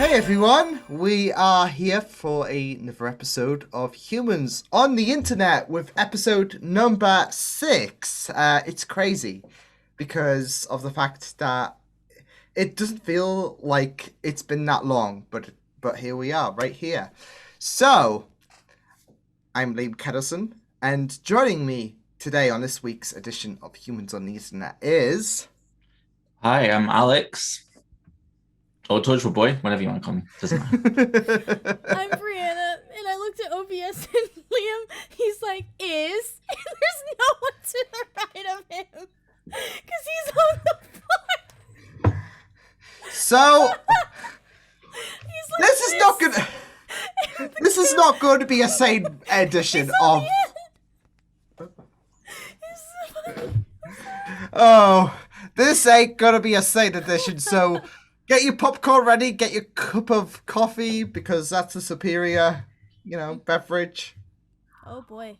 Hey everyone, we are here for another episode of Humans on the Internet with episode number 6. It's crazy because of the fact that it doesn't feel like it's been that long, but here we are, right here. So, I'm Liam Kettleson, and joining me today on this week's edition of Humans on the Internet is... Hi, I'm Alex. Or Torchwood Boy, whatever you want to call me. Doesn't matter. I'm Brianna, and I looked at OBS and Liam, he's like, is? And there's no one to the right of him. Because he's on the floor. So, He's like, this is not gonna... This is not going to be a sane edition of... Oh, this ain't gonna be a sane edition, so get your popcorn ready, get your cup of coffee, because that's a superior, beverage. Oh boy.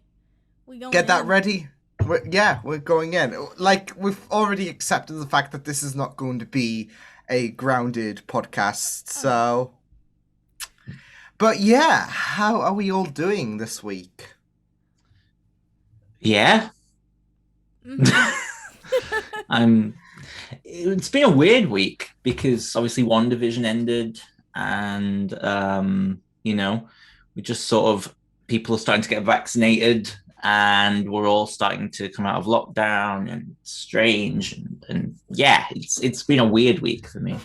We going Get that in. ready. We're going in. Like, we've already accepted the fact that this is not going to be a grounded podcast, so... But yeah, how are we all doing this week? Yeah. It's been a weird week because obviously WandaVision ended and we just sort of people are starting to get vaccinated and we're all starting to come out of lockdown and it's strange and yeah, it's been a weird week for me.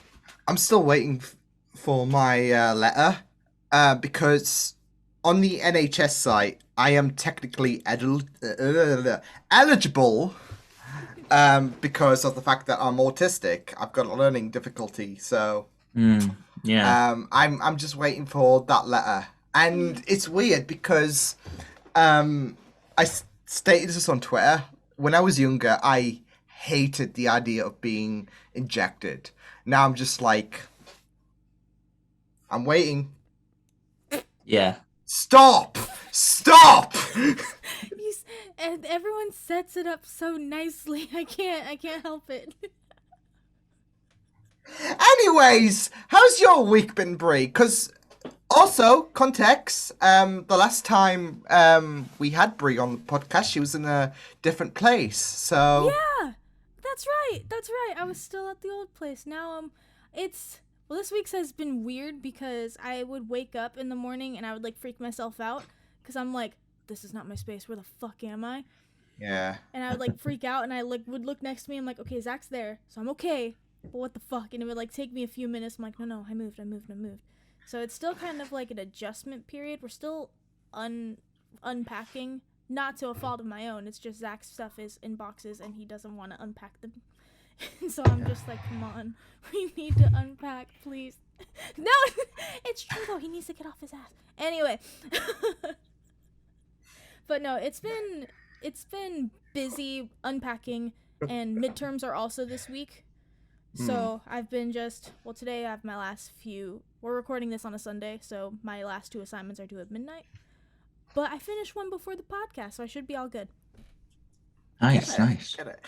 I'm still waiting for my letter because on the NHS site, I am technically eligible because of the fact that I'm autistic. I've got a learning difficulty, so I'm just waiting for that letter. And it's weird because I stated this on Twitter. When I was younger, I hated the idea of being injected. Now I'm just like, I'm waiting. Yeah. Stop! And everyone sets it up so nicely. I can't help it. Anyways, how's your week been, Brie? Because also, context, the last time we had Brie on the podcast, she was in a different place, so... Yeah, that's right. I was still at the old place. Now, this week's has been weird because I would wake up in the morning and I would, freak myself out because I'm like, this is not my space. Where the fuck am I? Yeah. And I would, freak out and I, would look next to me. I'm like, okay, Zach's there, so I'm okay. But what the fuck? And it would, take me a few minutes. I'm like, no, I moved. So it's still kind of like an adjustment period. We're still unpacking, not to a fault of my own. It's just Zach's stuff is in boxes and he doesn't want to unpack them. And so I'm just like, come on, we need to unpack, please. No, it's true though. He needs to get off his ass. Anyway, but no, it's been busy unpacking, and midterms are also this week. So I've been today I have my last few. We're recording this on a Sunday, so my last 2 assignments are due at midnight. But I finished one before the podcast, so I should be all good. Nice. Get it.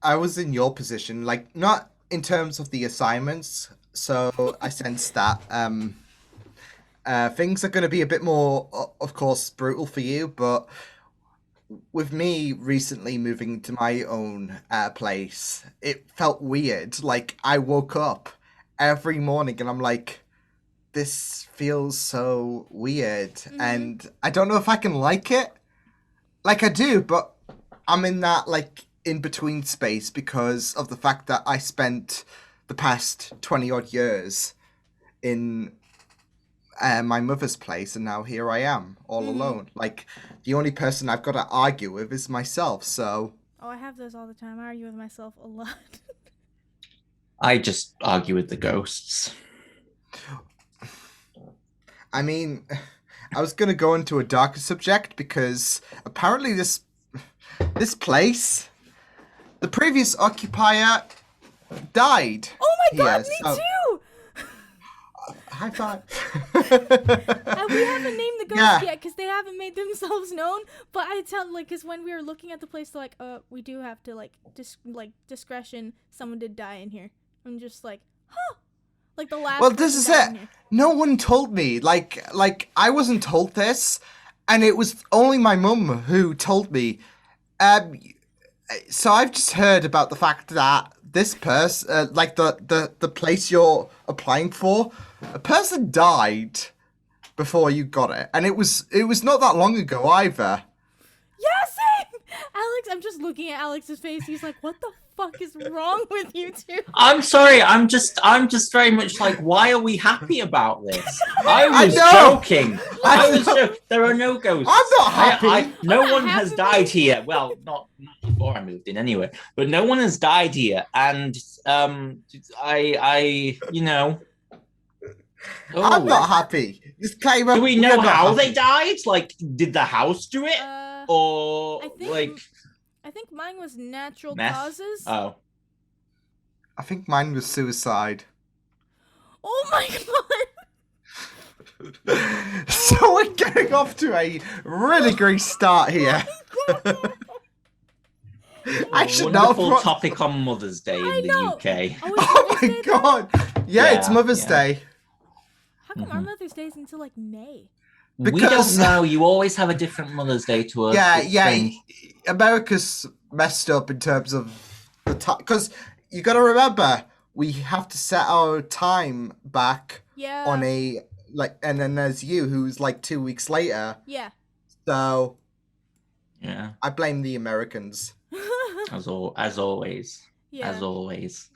I was in your position, not in terms of the assignments, so I sense that things are going to be a bit more, of course, brutal for you, but with me recently moving to my own place, it felt weird. Like, I woke up every morning and I'm like, this feels so weird, and I don't know if I can like it. Like, I do, but I'm in that, in-between space because of the fact that I spent the past 20-odd years in my mother's place, and now here I am, all alone. The only person I've got to argue with is myself, so... Oh, I have those all the time. I argue with myself a lot. I just argue with the ghosts. I mean, I was going to go into a darker subject because apparently this place, the previous occupier died. Oh my god, here, me so... too! High five. We haven't named the ghosts yet because they haven't made themselves known. But I tell, because when we were looking at the place, they're like, we do have to, discretion. Someone did die in here. I'm just like, huh. Like the last. Well, this person is died it. in here. No one told me. Like I wasn't told this, and it was only my mum who told me. Um, so I've just heard about the fact that this person, like the place you're applying for, a person died before you got it, and it was not that long ago either. Yeah, same. Alex, I'm just looking at Alex's face. He's like, "What the fuck is wrong with you two?" I'm sorry. I'm just very much like, why are we happy about this? I was know. joking. I was know. There are no ghosts. I'm not happy. No I'm not one has happy. died here. Well, not before I moved in anyway. But no one has died here, and I you know. I'm Oh. not happy. Disclaimer. Do we are know not how happy. they died? Like, did the house do it, or I think mine was natural meth? causes. Oh, I think mine was suicide. Oh my god! So we're getting off to a really great start here. I should not wonderful have topic on Mother's Day in the know. UK. Oh my god! Yeah, it's Mother's Day. How come our Mother's Day is until like May? We Because- don't know. You always have a different Mother's Day to us. Yeah, It's yeah. strange. America's messed up in terms of the time. Because you got to remember, we have to set our time back Yeah. on a like, and then there's you, who's like 2 weeks later. Yeah. So Yeah, I blame the Americans. as always. Yeah. As always.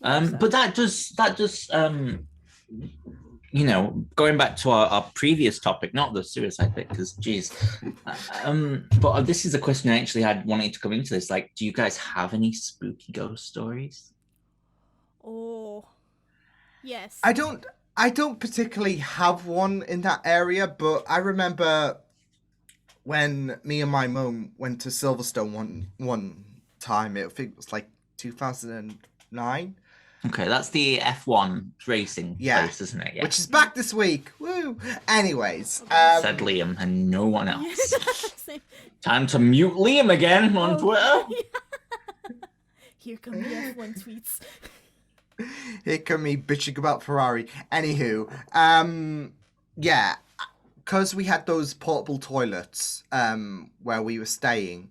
So- But that does you know, going back to our previous topic, not the suicide bit, because geez, but this is a question I actually had wanting to come into this. Like, do you guys have any spooky ghost stories? Oh. Yes. I don't particularly have one in that area, but I remember when me and my mum went to Silverstone one time. I think it was like 2009. Okay, that's the F1 racing place, isn't it? Yeah. Which is back this week. Woo! Anyways, Said Liam and no one else. Same. Time to mute Liam again on Oh. Twitter. Here come the F1 tweets. here come me bitching about Ferrari. Anywho, yeah, because we had those portable toilets where we were staying.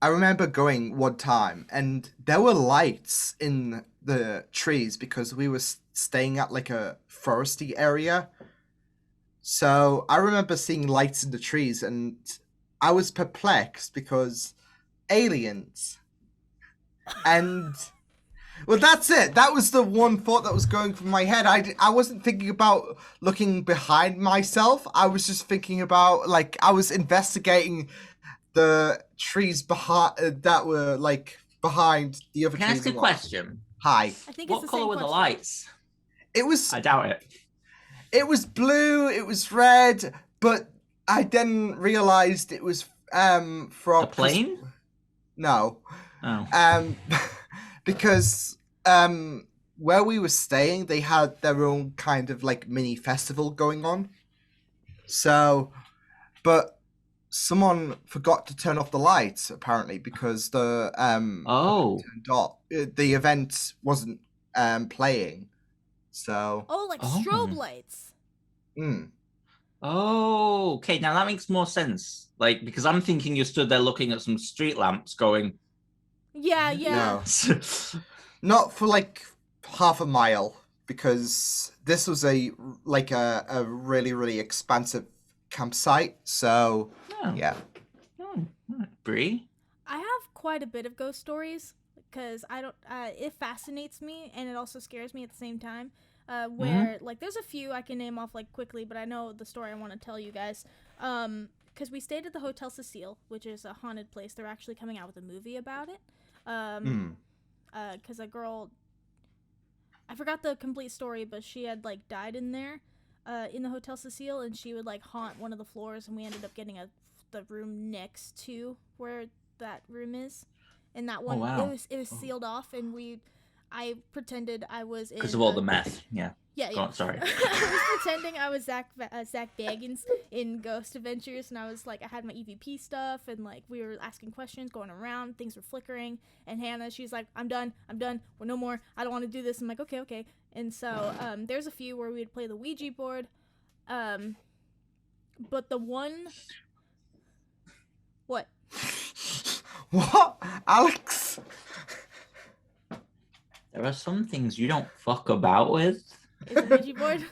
I remember going one time, and there were lights in the trees because we were staying at like a foresty area. So I remember seeing lights in the trees, and I was perplexed because aliens. And well, that's it. That was the one thought that was going through my head. I wasn't thinking about looking behind myself. I was just thinking about, like, I was investigating the trees behind that were like behind the other Can I trees. ask a question? Hi. I think What it's the color same were the question. lights? It was I doubt it. blue, it was red, but I then realized it was from A plane? No. Oh. Because where we were staying, they had their own kind of like mini festival going on. So, but someone forgot to turn off the lights apparently because the the event wasn't playing. So. Oh, like Oh. strobe lights. Oh, okay. Now that makes more sense. Like, because I'm thinking you stood there looking at some street lamps going, Yeah, yeah. No. Not for like half a mile, because this was a really, really expansive campsite. So oh, yeah. oh, Bree? I have quite a bit of ghost stories because I don't. It fascinates me and it also scares me at the same time. Where like there's a few I can name off like quickly, but I know the story I want to tell you guys. Because we stayed at the Hotel Cecile, which is a haunted place. They're actually coming out with a movie about it. Because a girl, I forgot the complete story, but she had like died in there, in the Hotel Cecile, and she would like haunt one of the floors, and we ended up getting the room next to where that room is, and that one it was sealed off, and I pretended I was in Because of all the meth. Yeah. Yeah, Go yeah. on, sorry. I was pretending I was Zach Baggins in Ghost Adventures, and I was like, I had my EVP stuff, and like we were asking questions, going around, things were flickering, and Hannah, she's like, I'm done, well, no more, I don't want to do this. I'm like, okay, And so there's a few where we'd play the Ouija board. But the one... What? What? Alex? There are some things you don't fuck about with. Is a Ouija board?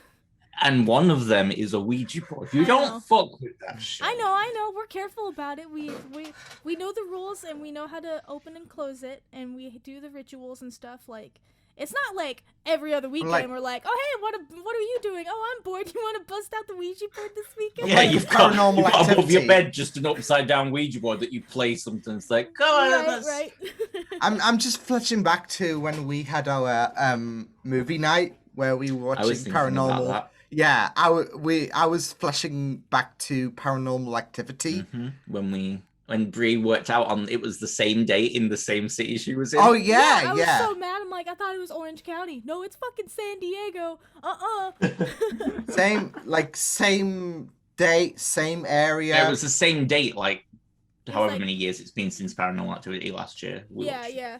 And one of them is a Ouija board. You don't fuck with that shit. I know. We're careful about it. We know the rules, and we know how to open and close it, and we do the rituals and stuff. Like, it's not like every other weekend we're like, oh, hey, what are you doing? Oh, I'm bored. You want to bust out the Ouija board this weekend? Yeah, you've got above your bed just an upside-down Ouija board that you play something. It's like, go on. Right. I'm just flashing back to when we had our movie night where we were watching paranormal. Yeah, I was flashing back to Paranormal Activity. When Brie worked out on it was the same day in the same city she was in. Oh yeah, I was so mad. I'm like, I thought it was Orange County. No, it's fucking San Diego. Same date, same area. Yeah, it was the same date, like however many years it's been since Paranormal Activity last year. Yeah.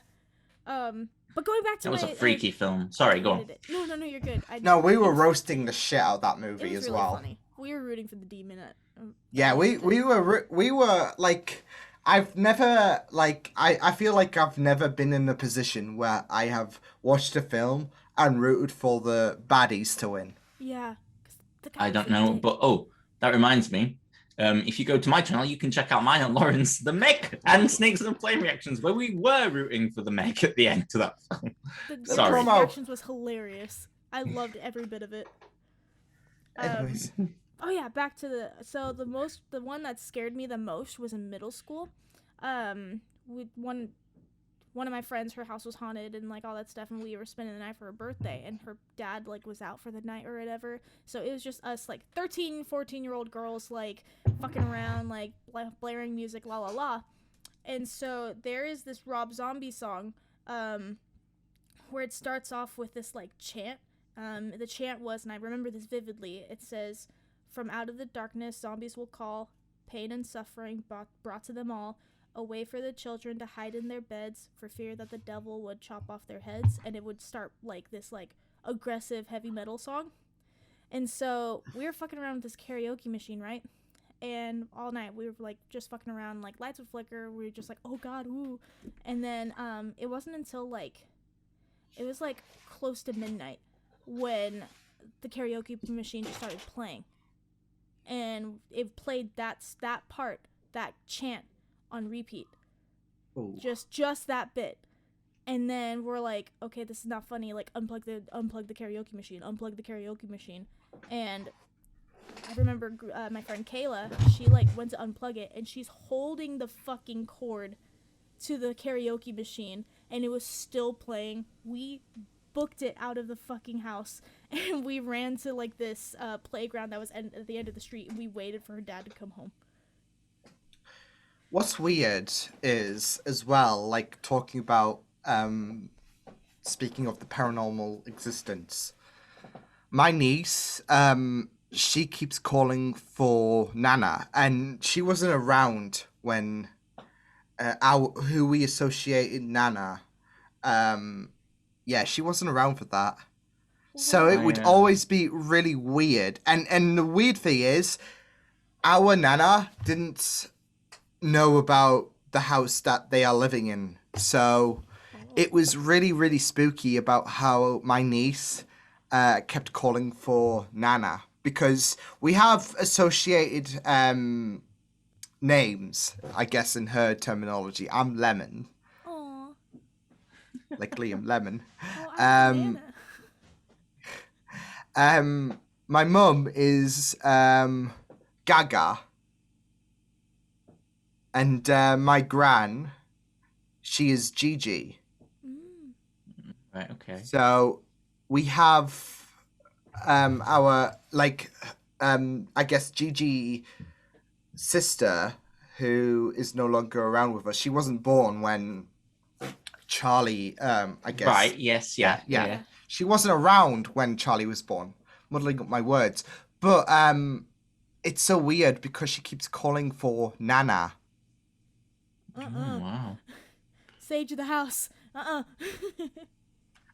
But going back to that was a freaky film. Sorry, go on. No, you're good. We were roasting the shit out of that movie as well. Funny. We were rooting for the demon. We were like, I've never I feel like I've never been in a position where I have watched a film and rooted for the baddies to win. Yeah. I don't know, but that reminds me. If you go to my channel, you can check out mine and Lauren's The Meg and Snakes and Flame reactions, where we were rooting for the Meg at the end of that film. The reactions was hilarious. I loved every bit of it. Anyways. Oh yeah, back to the one that scared me the most was in middle school. One of my friends, her house was haunted and like all that stuff, and we were spending the night for her birthday, and her dad like was out for the night or whatever, so it was just us like 13, 14-year-old girls like fucking around, like blaring music, la la la. And so there is this Rob Zombie song where it starts off with this like chant. The chant was, and I remember this vividly, it says, "From out of the darkness zombies will call, pain and suffering brought to them all, a way for the children to hide in their beds for fear that the devil would chop off their heads." And it would start like this like aggressive heavy metal song. And so we were fucking around with this karaoke machine, right? And all night we were like just fucking around, like lights would flicker, we were just like, oh god, ooh. And then it wasn't until like it was like close to midnight when the karaoke machine just started playing, and it played that part, that chant, on repeat. Ooh. Just that bit. And then we're like, okay, this is not funny, like unplug the karaoke machine. And I remember my friend Kayla, she like went to unplug it, and she's holding the fucking cord to the karaoke machine, and it was still playing. We booked it out of the fucking house, and we ran to like this playground that was at the end of the street, and we waited for her dad to come home. What's weird is, as well, like talking about speaking of the paranormal existence, my niece, she keeps calling for Nana, and she wasn't around when who we associated Nana. Yeah, she wasn't around for that. So it would always be really weird. And the weird thing is, our Nana didn't know about the house that they are living in. So it was really, really spooky about how my niece kept calling for Nana. Because we have associated names, I guess, in her terminology. I'm Lemon. Aww. Like Liam Lemon. My mum is Gaga, and my gran, she is Gigi. Right. Okay. So we have our I guess Gigi sister, who is no longer around with us. She wasn't born when Charlie, I guess. Right, yes, yeah. She wasn't around when Charlie was born. Muddling up my words. But it's so weird because she keeps calling for Nana. Wow. Sage of the house.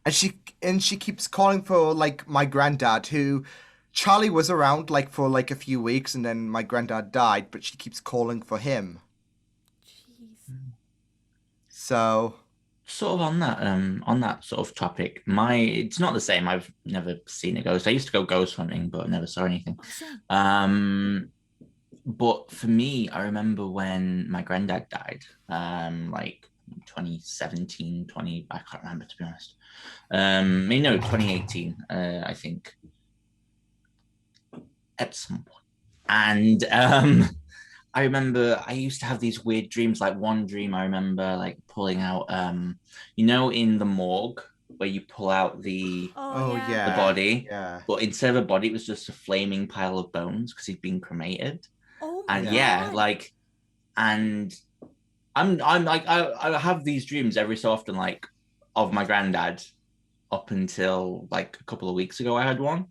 and she keeps calling for like my granddad, who Charlie was around like for like a few weeks, and then my granddad died, but she keeps calling for him. Jeez. So Sort of on that sort of topic, it's not the same. I've never seen a ghost. I used to go ghost hunting, but never saw anything. Oh, same. But for me, I remember when my granddad died, like 2017, 20, I can't remember, to be honest. 2018, I think, at some point. And I remember I used to have these weird dreams. Like one dream, I remember like pulling out, in the morgue where you pull out the yeah, body, yeah. but instead of a body, it was just a flaming pile of bones because he'd been cremated. Oh my And God. and I'm like I have these dreams every so often, like of my granddad, up until like a couple of weeks ago. I had one,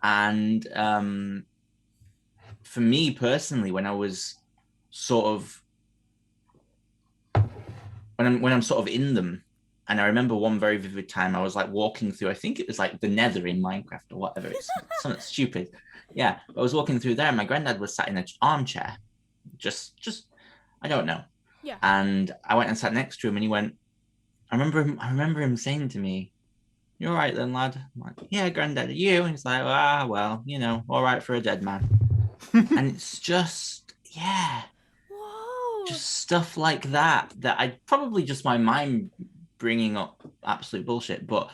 and for me personally, when I was sort of when I'm sort of in them, and I remember one very vivid time I was like walking through, I think it was like the Nether in Minecraft or whatever, it's something stupid. Yeah, I was walking through there and my granddad was sat in an armchair, just I don't know. Yeah. And I went and sat next to him and he went, I remember him saying to me, "You all right then, lad?" I'm like, "Yeah, granddad, are you?" And he's like, well, all right for a dead man. And it's just, yeah, Whoa. just stuff like that I probably just my mind bringing up absolute bullshit. But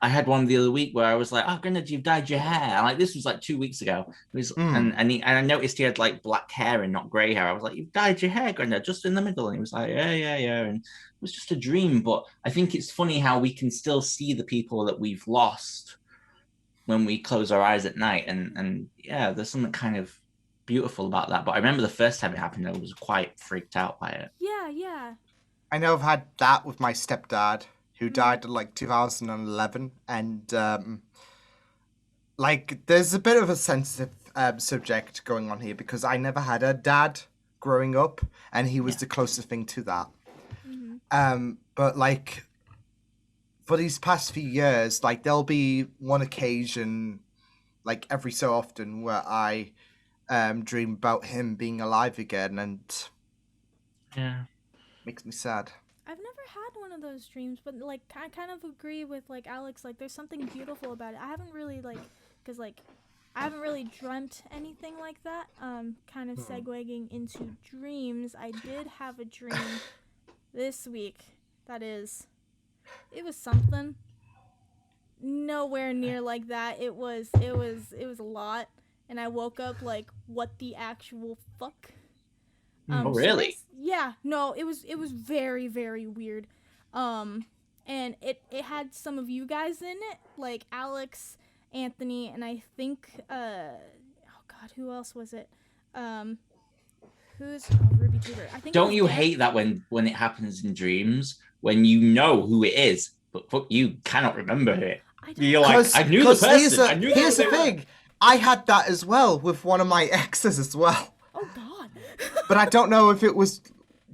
I had one the other week where I was like, "Oh, granddad, you've dyed your hair." And like this was like 2 weeks ago. It was, and I noticed he had like black hair and not grey hair. I was like, "You've dyed your hair, granddad, just in the middle." And he was like, yeah. And it was just a dream. But I think it's funny how we can still see the people that we've lost when we close our eyes at night. And yeah, there's something kind of beautiful about that. But I remember the first time it happened, I was quite freaked out by it. Yeah. I know I've had that with my stepdad, who died in like 2011, and like there's a bit of a sensitive subject going on here because I never had a dad growing up, and he was the closest thing to that. But like for these past few years, like there'll be one occasion, like every so often, where I dream about him being alive again, and makes me sad. I've never had one of those dreams, but like I kind of agree with like Alex. Like there's something beautiful about it. I haven't really because I haven't really dreamt anything like that. Kind of segueing into dreams, I did have a dream this week. It was something. Nowhere near like that. It was a lot, and I woke up like, what the actual fuck? Oh really? No, it was very, very weird. And it had some of you guys in it, like Alex, Anthony, and I think oh god, who else was it? Ruby Tutor. I think. Don't you hate that when it happens in dreams, when you know who it is, but you cannot remember it? You're like, I knew the person. Here's the thing. I had that as well with one of my exes as well. Oh god. But I don't know if it was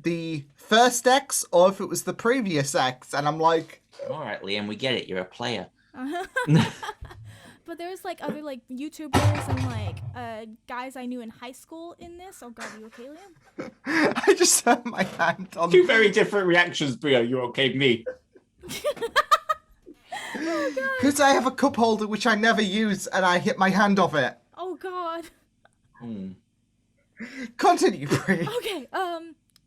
the first ex or if it was the previous ex, and I'm like, all right, Liam, we get it. You're a player. But there's like other like YouTubers and like guys I knew in high school in this. Oh god, are you okay, Liam? I just had my hand on. Two very different reactions, Bria. You okay, me? Oh god. Because I have a cup holder which I never use, and I hit my hand off it. Oh god. Continue, Brie. Okay.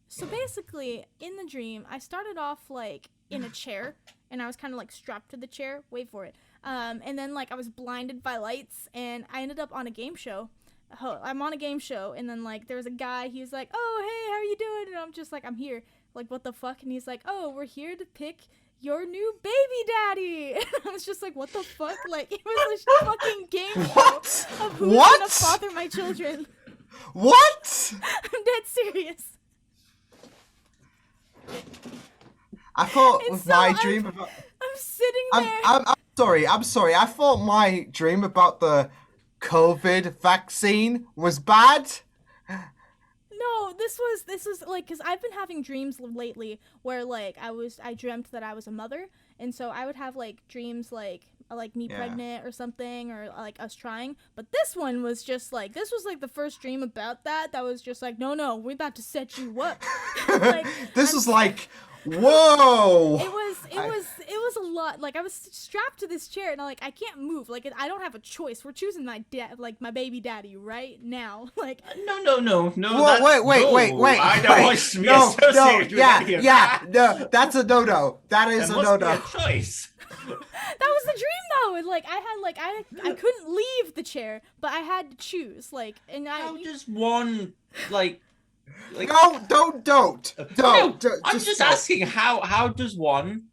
So basically, in the dream, I started off like in a chair, and I was kind of like strapped to the chair. Wait for it. And then like I was blinded by lights, and I ended up on a game show. I'm on a game show, and then like there was a guy. He was like, "Oh, hey, how are you doing?" And I'm just like, "I'm here." Like, what the fuck? And he's like, "Oh, we're here to pick your new baby daddy." And I was just like, what the fuck? Like, it was a fucking game show of who's gonna father my children. What? I'm dead serious. I thought with my dream about... I'm sitting there. I'm sorry. I thought my dream about the COVID vaccine was bad. No, this was like, because I've been having dreams lately where like I dreamt that I was a mother, and so I would have like dreams like me pregnant or something, or like us trying. But this one was just like, this was like the first dream about that was just like, no, we're about to set you up. Like, this was like, whoa. It was a lot. Like, I was strapped to this chair, and I can't move. Like, I don't have a choice. We're choosing my my baby daddy right now. Like, No. Wait. I don't want to be associated with any of that. No, that's a no. That is There a must be no. a choice. that was the dream though. And like, I couldn't leave the chair, but I had to choose. Like, and How does one like? No, don't. No, I'm just asking how does one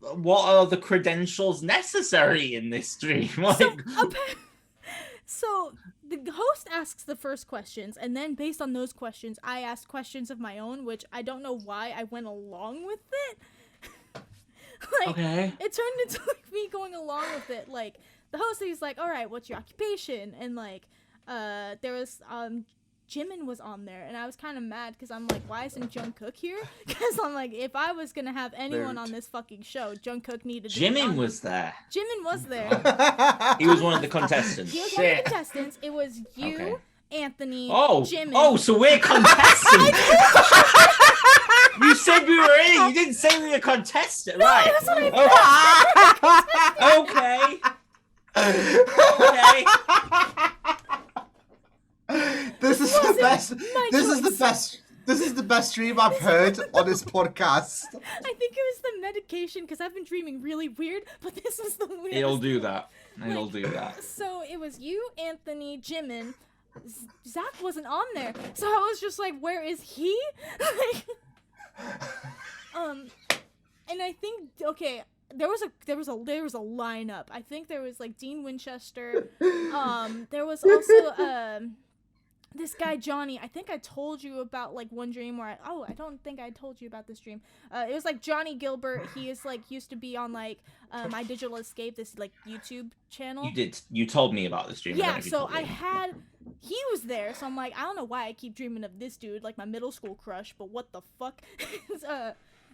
what are the credentials necessary in this dream? Like, so the host asks the first questions, and then based on those questions, I asked questions of my own, which I don't know why I went along with it. Like, okay. It turned into like me going along with it. Like, the host, he's like, all right, what's your occupation? And like, there was Jimin was on there, and I was kind of mad because I'm like, why isn't Jungkook here? Because I'm like, if I was gonna have anyone on this fucking show, Jungkook needed to be Jimin on was there. Jimin was there. He was one of the contestants. He was one of the contestants. It was you, Anthony, Jimin. Oh, so we're contestants. You said we were in. You didn't say we were contestant, no, right? That's what I Okay. This is the best. This is the best dream I've heard on this podcast. I think it was the medication, because I've been dreaming really weird, but this was the weirdest. It'll do that. It'll do that. So it was you, Anthony, Jimin. Zach wasn't on there, so I was just like, where is he? Like, and I think, okay, there was a lineup. I think there was like Dean Winchester. There was also this guy Johnny. I think I told you about like one dream where I don't think I told you about this dream. It was like Johnny Gilbert. He is like used to be on like My Digital Escape, this like YouTube channel. You did. You told me about this dream. Yeah, so he was there, so I'm like, I don't know why I keep dreaming of this dude, like my middle school crush, but what the fuck?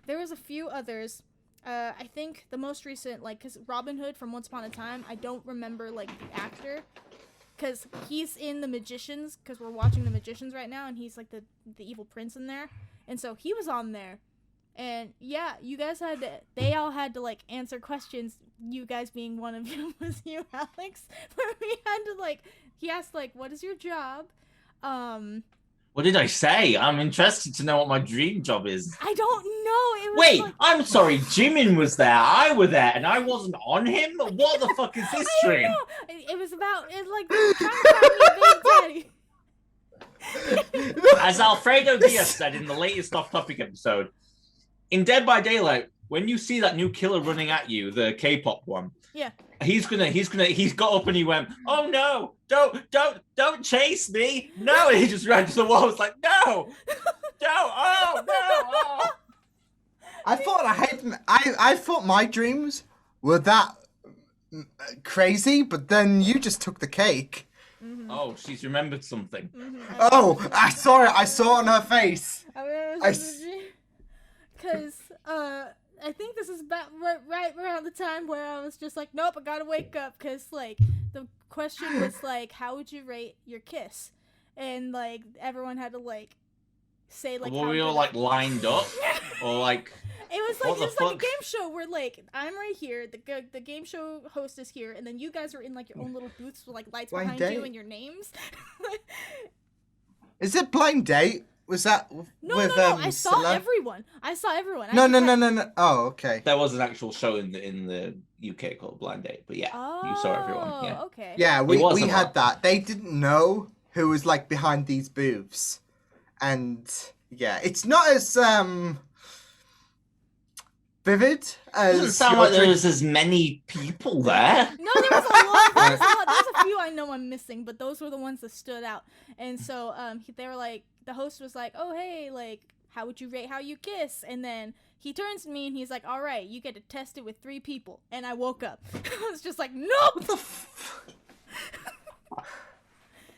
There was a few others. I think the most recent, like, because Robin Hood from Once Upon a Time, I don't remember, like, the actor, because he's in The Magicians, because we're watching The Magicians right now, and he's, like, the evil prince in there, and so he was on there, and, yeah, you guys they all had to, like, answer questions, you guys being one of you, was you, Alex, where we had to, like, he asked, like, what is your job? What did I say? I'm interested to know what my dream job is. I don't know. It was Wait, like... I'm sorry. Jimin was there. I was there, and I wasn't on him. What the fuck is this I dream? don't know. It was about like trying to find me a big daddy. As Alfredo Diaz said in the latest Off Topic episode, in Dead by Daylight, when you see that new killer running at you, the K-pop one, yeah, he's got up and he went, "Oh no, don't chase me, no!" And he just ran to the wall. It's like, no, oh no, oh. I thought my dreams were that crazy, but then you just took the cake. Mm-hmm. Oh, she's remembered something. Mm-hmm. Oh, I saw it. I saw it on her face. Because I think this is about right around the time where I was just like, nope, I gotta wake up, because like the question was like, how would you rate your kiss? And like everyone had to like say like, were we all like lined up, or like? It was like a game show where like I'm right here, the game show host is here, and then you guys are in like your own little booths with like lights behind you and your names. Is it Blind Date? Was that no, I saw everyone. No. Oh, okay. There was an actual show in the UK called Blind Date, but yeah, you saw everyone. Yeah. Okay. Yeah, we had that. They didn't know who was like behind these booths, and yeah, it's not as vivid as. Doesn't sound like there was as many people there. No, there was a lot. There's a few I know I'm missing, but those were the ones that stood out. And so they were like, the host was like, oh hey, like, how would you rate how you kiss? And then he turns to me and he's like, all right, you get to test it with 3 people. And I woke up. I was just like, no.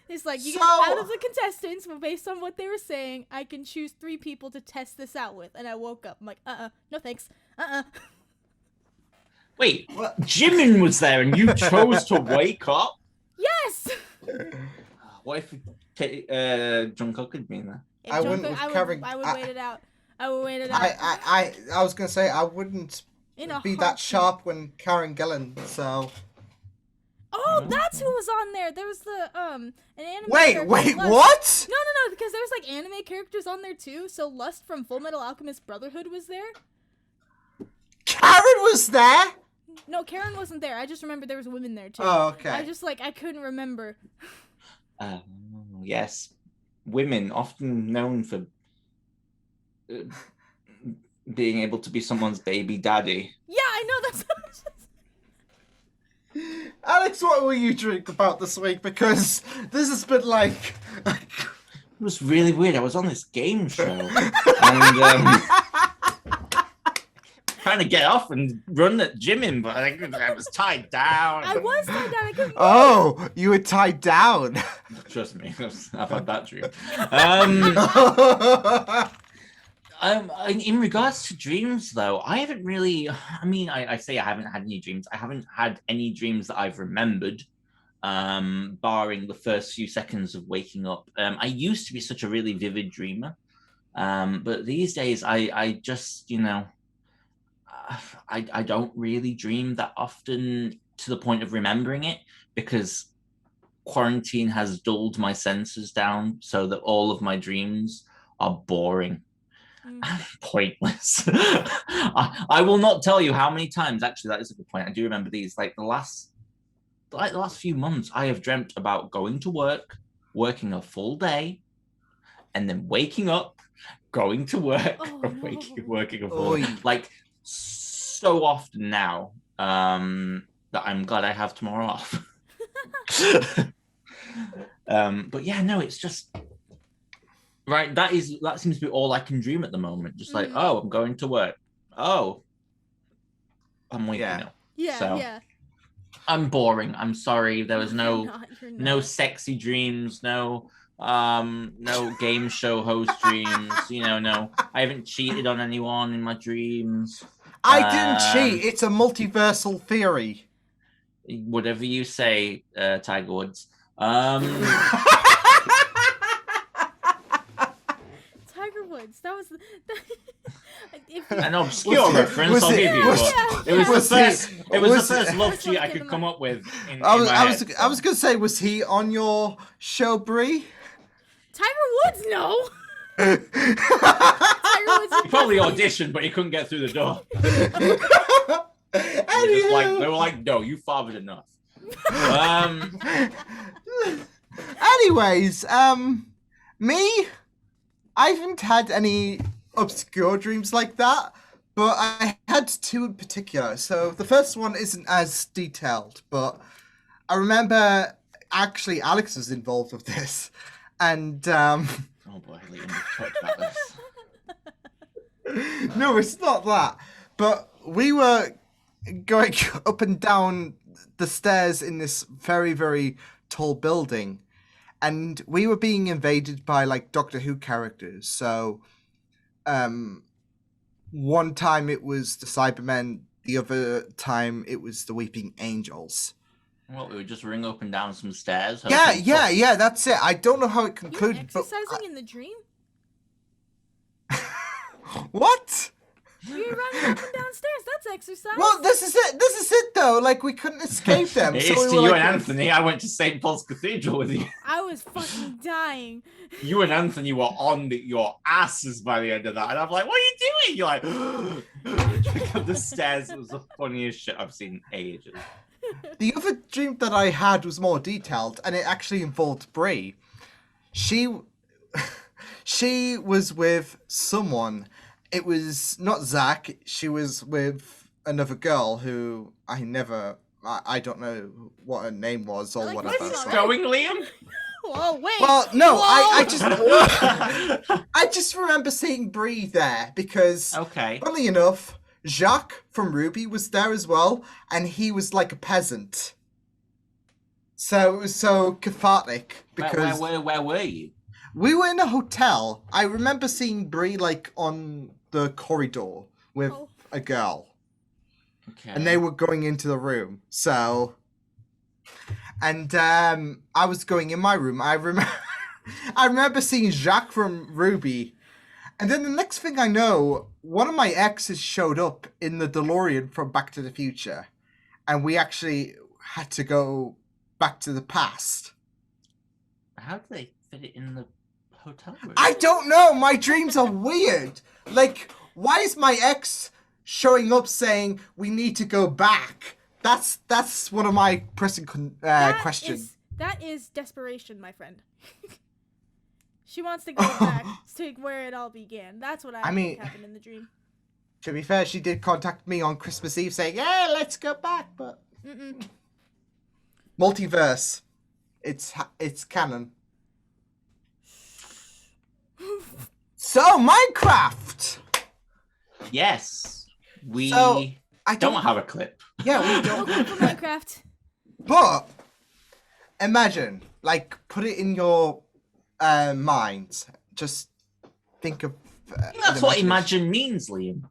It's like, you So- get out of the contestants, but based on what they were saying, I can choose 3 people to test this out with. And I woke up. I'm like, no thanks. Wait, What? Jimin was there and you chose to wake up? Yes! What if Jungkook had been there? If I Jungkook- wouldn't with Karen- I would wait it out. I would wait it out. I was gonna say I wouldn't In a be that heartbeat. sharp when Karen Gillan. So Oh, that's who was on there. There was the an anime wait, character, wait, Lust. what? No, because there was like anime characters on there too. So Lust from Full Metal Alchemist Brotherhood was there. Karen was there. No, Karen wasn't there. I just remember there was women there too. Oh, okay. I couldn't remember. Yes, women often known for being able to be someone's baby daddy. Yeah, I know that's. Alex, what will you drink about this week? Because this has been like. It was really weird. I was on this game show and trying to get off and run at Jimin, but I was tied down. I was tied down. I couldn't. Oh, you were tied down. Trust me, I've had that dream. In regards to dreams, though, I haven't really. I mean, I say I haven't had any dreams. I haven't had any dreams that I've remembered, barring the first few seconds of waking up. I used to be such a really vivid dreamer, but these days I just, I don't really dream that often to the point of remembering it, because quarantine has dulled my senses down so that all of my dreams are boring. Pointless. I will not tell you how many times, actually, that is a good point. I do remember these. Like the last few months, I have dreamt about going to work, working a full day, and then waking up, going to work, working a full day. Like so often now that I'm glad I have tomorrow off. But yeah, no, it's just. Right, that seems to be all I can dream at the moment. Just like, oh, I'm going to work. Oh, I'm waking up. Yeah, so, yeah. I'm boring. I'm sorry. There was You're not. no sexy dreams. No game show host dreams. No. I haven't cheated on anyone in my dreams. I didn't cheat. It's a multiversal theory. Whatever you say, Tiger Woods. Woods. That was an obscure reference. I'll give you. It was the first love cheat I could come up with. I was gonna say, was he on your show, Brie? Tiger Woods, no. Tiger Woods. He probably auditioned, but he couldn't get through the door. They were like, no, you fathered enough. Anyways, me. I haven't had any obscure dreams like that, but I had 2 in particular. So the first one isn't as detailed, but I remember actually Alex was involved with this, and oh boy, Liam, talked about this. No, it's not that. But we were going up and down the stairs in this very, very tall building. And we were being invaded by like Doctor Who characters. So, one time it was the Cybermen, the other time it was the Weeping Angels. Well, we would just ring up and down some stairs. Yeah, that's it. I don't know how it concluded. You're exercising in the dream? What? You're running up and downstairs. That's exercise. Well, this is it though. Like, we couldn't escape them. It so is we to were you like, and Anthony. I went to St. Paul's Cathedral with you. I was fucking dying. You and Anthony were on your asses by the end of that. And I'm like, what are you doing? You're like, the stairs. It was the funniest shit I've seen in ages. The other dream that I had was more detailed, and it actually involved Brie. She was with someone. It was not Zach. She was with another girl who I don't know what her name was or whatever. Where's this going, Liam? Whoa, wait. Well, no, Whoa. I just remember seeing Brie there because, funnily enough, Jacques from Ruby was there as well, and he was like a peasant. So it was so cathartic because Where were you? we were in a hotel. I remember seeing Brie like on the corridor with a girl, Okay. and they were going into the room. So, and I was going in my room. I remember seeing Jacques from Ruby, and then the next thing I know, one of my exes showed up in the DeLorean from Back to the Future, and we actually had to go back to the past. How do they fit it in the hotel room? I don't know. My dreams are weird. Like, why is my ex showing up saying we need to go back? That's one of my pressing questions. That is desperation, my friend. She wants to go back to where it all began. That's what I think happened in the dream. To be fair, she did contact me on Christmas Eve saying, "Yeah, let's go back," but multiverse, it's canon. So Minecraft. Yes, we I don't have a clip. Yeah, we don't. No clip for Minecraft. But imagine, like, put it in your mind. Just think of. That's what imagine means, Liam.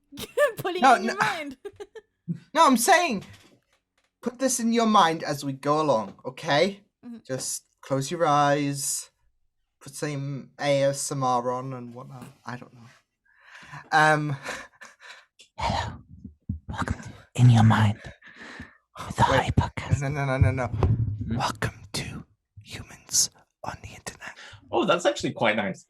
Putting it in your mind. No, I'm saying, put this in your mind as we go along, okay? Mm-hmm. Just close your eyes, put some ASMR on and whatnot. I don't know. Hello, welcome to In Your Mind with the HOTI podcast. No. Welcome to Humans on the Internet. Oh, that's actually quite nice.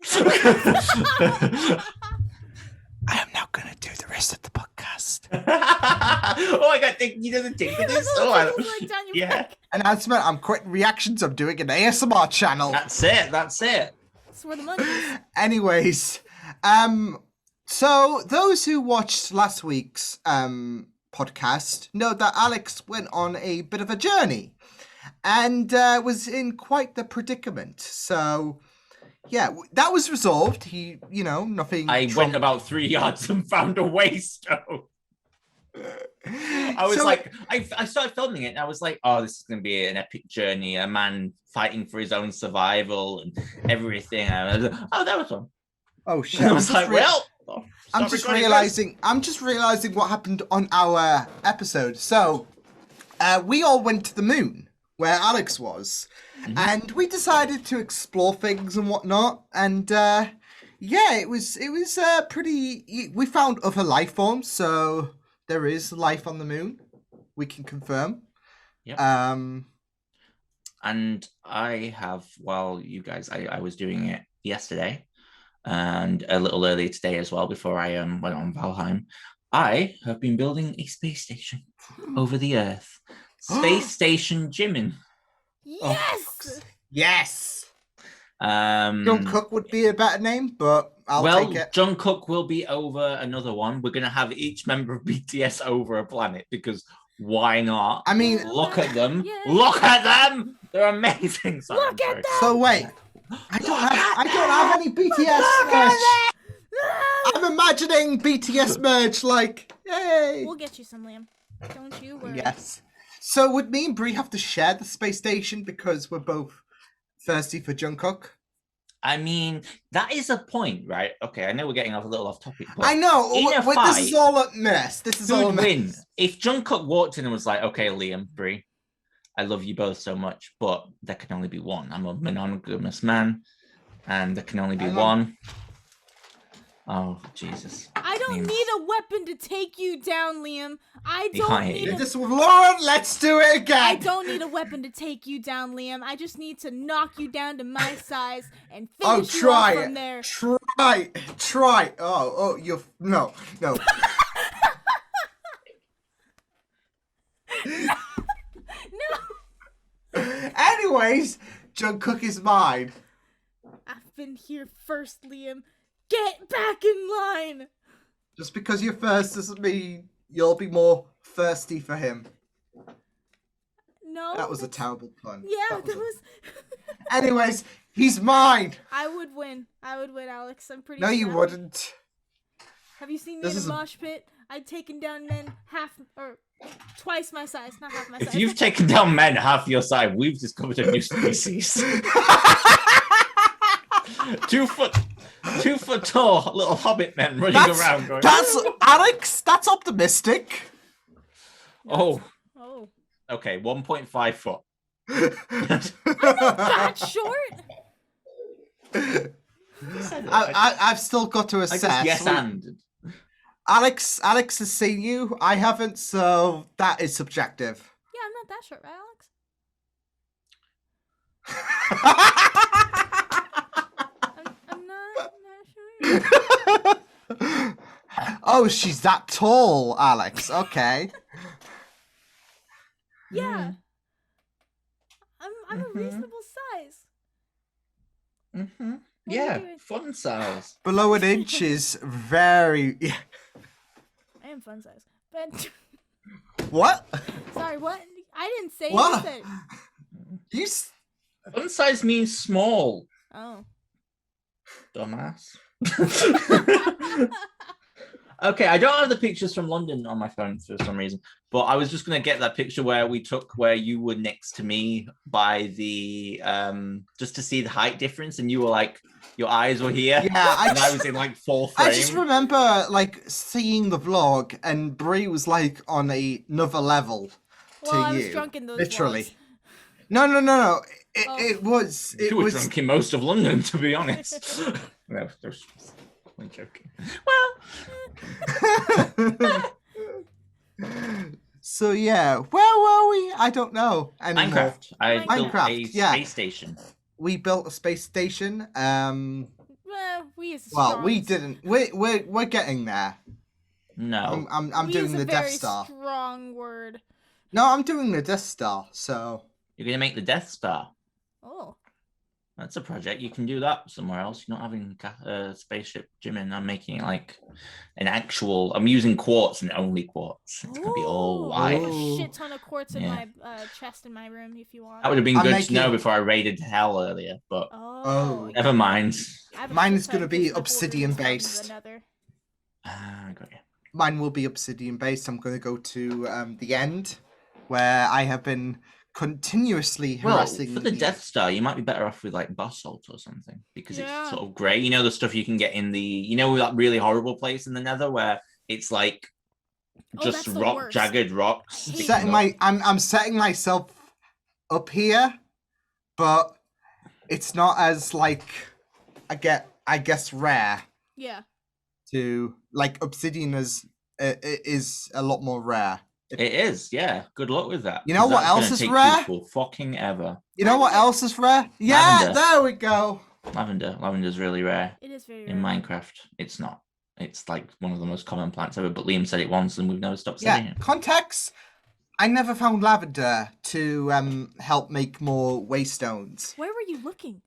I am now going to do the rest of the podcast. Oh, I got you doesn't take this. Oh, yeah. Announcement: I'm quitting reactions. I'm doing an ASMR channel. That's it. That's where the money is. Anyways, so those who watched last week's podcast know that Alex went on a bit of a journey and was in quite the predicament. So, yeah, that was resolved. He, nothing. I went about 3 yards and found a way stone. I was I started filming it and I was like, oh, this is going to be an epic journey. A man fighting for his own survival and everything. And I was like, oh, that was fun. Oh, shit. I was like, I'm just realizing what happened on our episode. So, we all went to the moon where Alex was, and we decided to explore things and whatnot. And it was pretty. We found other life forms, so there is life on the moon. We can confirm. Yep. And I have, while you guys, I was doing it yesterday. And a little earlier today as well, before I went on Valheim, I have been building a space station over the Earth. Space Station Jimin. Yes! Yes! Jungkook would be a better name, but I'll take it. Jungkook will be over another one. We're going to have each member of BTS over a planet, because why not? I mean, look at them. Yeah. Look at them! They're amazing. Sorry, look at them! So wait. I don't have any BTS merch. I'm imagining BTS merch, like, yay. We'll get you some, Liam. Don't you worry. Yes. So would me and Brie have to share the space station because we're both thirsty for Jungkook? I mean, that is a point, right? Okay, I know we're getting off a little off topic, but I know. This is all a mess. Win. If Jungkook walked in and was like, okay, Liam, Brie, I love you both so much, but there can only be one. I'm a monogamous man, and there can only be one. Oh, Jesus. I don't need a weapon to take you down, Liam. I don't need this with Lauren. Let's do it again. I don't need a weapon to take you down, Liam. I just need to knock you down to my size and finish you off from there. Try. Oh, you're no. No. Anyways, Jungkook is mine. I've been here first, Liam. Get back in line. Just because you're first doesn't mean you'll be more thirsty for him. No. That was a terrible pun. Yeah, that was. Anyways, he's mine. I would win, Alex. I'm pretty sure. No, you wouldn't. Have you seen me in a mosh pit? I'd taken down men twice my size, not half my If size. you've taken down men half your size, we've discovered a new species. 2 foot tall little hobbit men running around going. That's Alex. That's optimistic. Oh, Oh. okay, 1.5 foot. That short? I've still got to assess. I guess yes and. Alex has seen you. I haven't, so that is subjective. Yeah, I'm not that short, right, Alex? I'm not sure. Oh, she's that tall, Alex. Okay. Yeah. I'm a reasonable size. Mm-hmm. What are Yeah, you doing? fun size. Below an inch is very. Yeah. I am fun size. But What? sorry, what? I didn't say What? you said. You. S- Fun size means small. Oh. Dumbass. Okay, I don't have the pictures from London on my phone for some reason, but I was just gonna get that picture where we took where you were next to me by the just to see the height difference, and you were like your eyes were here, Yeah, and I was in like full frame. I just remember like seeing the vlog, and Brie was like on another level to Well, I you. was drunk in those Literally. vlogs. No. Oh. It was. It You were was. drunk in most of London, to be honest. No, there's I'm joking. Well, So yeah, where were we? I don't know anymore. Minecraft. I built a Minecraft, yeah. space station. We built a space station. Well, we is Well, we strong. didn't. We're getting there. No. I'm We doing is a the Death very Star. strong word. No, I'm doing the Death Star. So You're going to make the Death Star. Oh. That's a project. You can do that somewhere else. You're not having a spaceship, Jimin. I'm making it like an actual. I'm using quartz and only quartz. It's going to be all I have white. a shit ton of quartz in Yeah. my chest in my room if you want. That would have been I'm good to know making- before I raided hell earlier, but Oh. never mind. I have a Mine shit is ton gonna be because my whole room obsidian is filled with based. another. I got you. mine will be obsidian based. I'm going to go to the end, where I have been continuously Well, harassing. for the Death Star, you might be better off with like basalt or something because Yeah. it's sort of grey. You know the stuff you can get in the, you know, that really horrible place in the Nether where it's like Oh, just that's the rock, worst. jagged rocks. hate sticking up. I'm setting myself up here, but it's not as like I guess rare Yeah. to like obsidian is a lot more rare. It is, yeah. Good luck with that. You know 'cause what that's gonna else is take rare? people fucking ever. You know what else is rare? Yeah, Lavender. there we go. Lavender's really rare It is very in rare. Minecraft. It's not. It's like one of the most common plants ever. But Liam said it once, and we've never stopped saying Yeah, it. context. I never found lavender to help make more waystones. Where were you looking?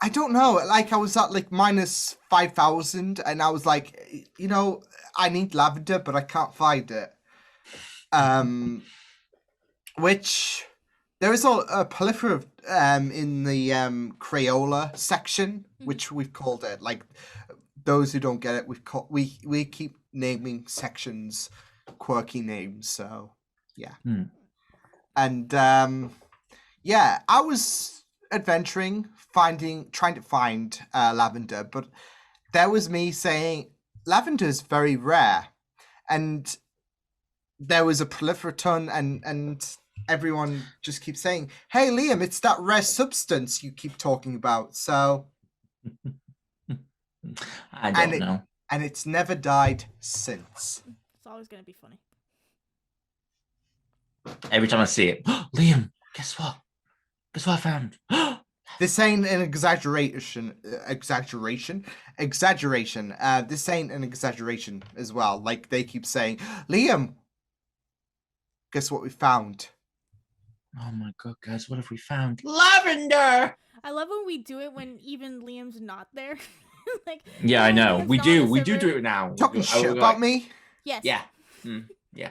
I don't know. Like I was at like minus 5,000, and I was like, you know, I need lavender, but I can't find it. Which there is a plethora of in the Crayola section, which we've called it. Like those who don't get it, we keep naming sections quirky names. So yeah, and yeah, I was adventuring, trying to find lavender, but there was me saying lavender is very rare, and there was a proliferaton, and everyone just keeps saying, "Hey, Liam, it's that rare substance you keep talking about." So I don't know. and it's never died since. It's always gonna be funny. Every time I see it, Liam, guess what? Guess what I found? This ain't an exaggeration. Exaggeration. This ain't an exaggeration as well. Like they keep saying, Liam, guess what we found? Oh my god, guys, what have we found? Lavender! I love when we do it when even Liam's not there. Like Yeah, I even know. Liam's We not on do. the We do server. do it now. Talking We go- shit we go about like- me? Yes. Yeah. Yeah.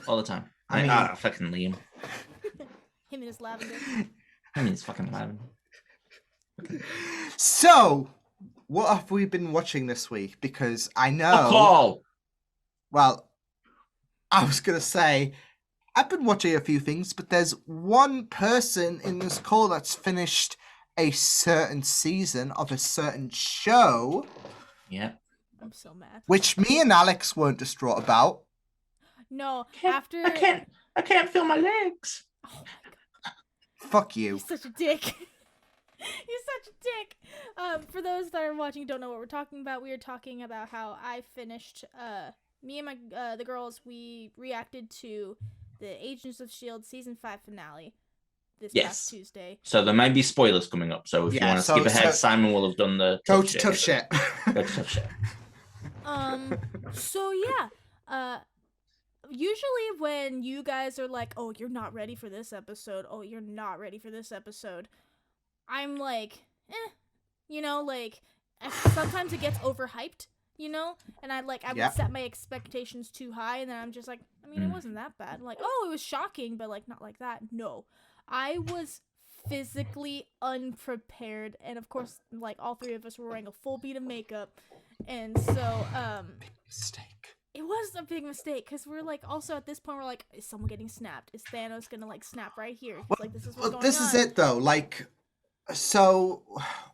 All the time. I mean- fucking Liam. Him and his lavender. I mean, it's fucking lavender. So, what have we been watching this week? Because I know. Fuck all! Well, I was gonna say I've been watching a few things, but there's one person in this call that's finished a certain season of a certain show. Yeah. I'm so mad. Which me and Alex weren't distraught about. No, I can't feel my legs. Oh my god. Fuck you. You're such a dick. You're such a dick. For those that are watching don't know what we're talking about, we are talking about how I finished, me and the girls, we reacted to the Agents of S.H.I.E.L.D. Season 5 finale this past Tuesday. So there may be spoilers coming up. So if you want to skip ahead, Simon will have done the tough shit. Go to tough shit. So yeah, usually when you guys are like, oh, you're not ready for this episode, oh, you're not ready for this episode, I'm like, you know, like, sometimes it gets overhyped, you know, and I would set my expectations too high, and then I'm just like, I mean, it wasn't that bad. Like, oh, it was shocking, but like, not like that. No, I was physically unprepared, and of course, like, all three of us were wearing a full beat of makeup, and so, big mistake. It was a big mistake, because we're like, also at this point, we're like, is someone getting snapped? Is Thanos gonna like snap right here? Like, this is what's going on. This is it though, like, so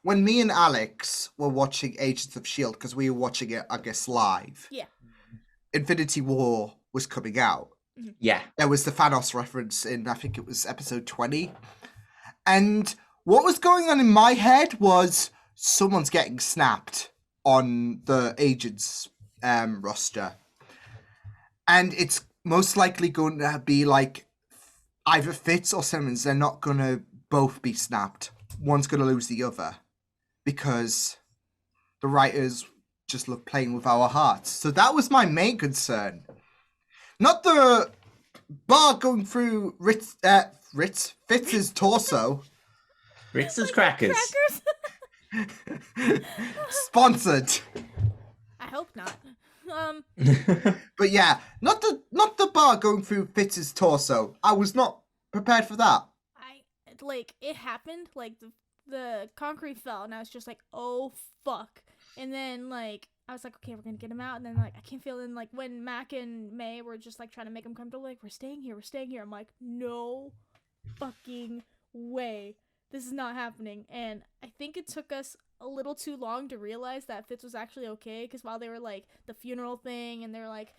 when me and Alex were watching Agents of S.H.I.E.L.D., because we were watching it, I guess, live. Yeah. Infinity War was coming out. Mm-hmm. Yeah. There was the Thanos reference in, I think it was episode 20. And what was going on in my head was someone's getting snapped on the Agents roster. And it's most likely going to be like either Fitz or Simmons. They're not going to both be snapped. One's going to lose the other because the writers just love playing with our hearts. So that was my main concern. Not the bar going through Fitz's torso. Ritz's crackers. Sponsored. I hope not. But yeah, not the bar going through Fitz's torso. I was not prepared for that. It happened, like, the concrete fell, and I was just like, oh, fuck. And then, like, I was like, okay, we're gonna get him out, and then, like, I can't feel it, and, like, when Mac and May were just, like, trying to make him comfortable, like, we're staying here, I'm like, no fucking way. This is not happening. And I think it took us a little too long to realize that Fitz was actually okay, because while they were, like, the funeral thing, and they're like,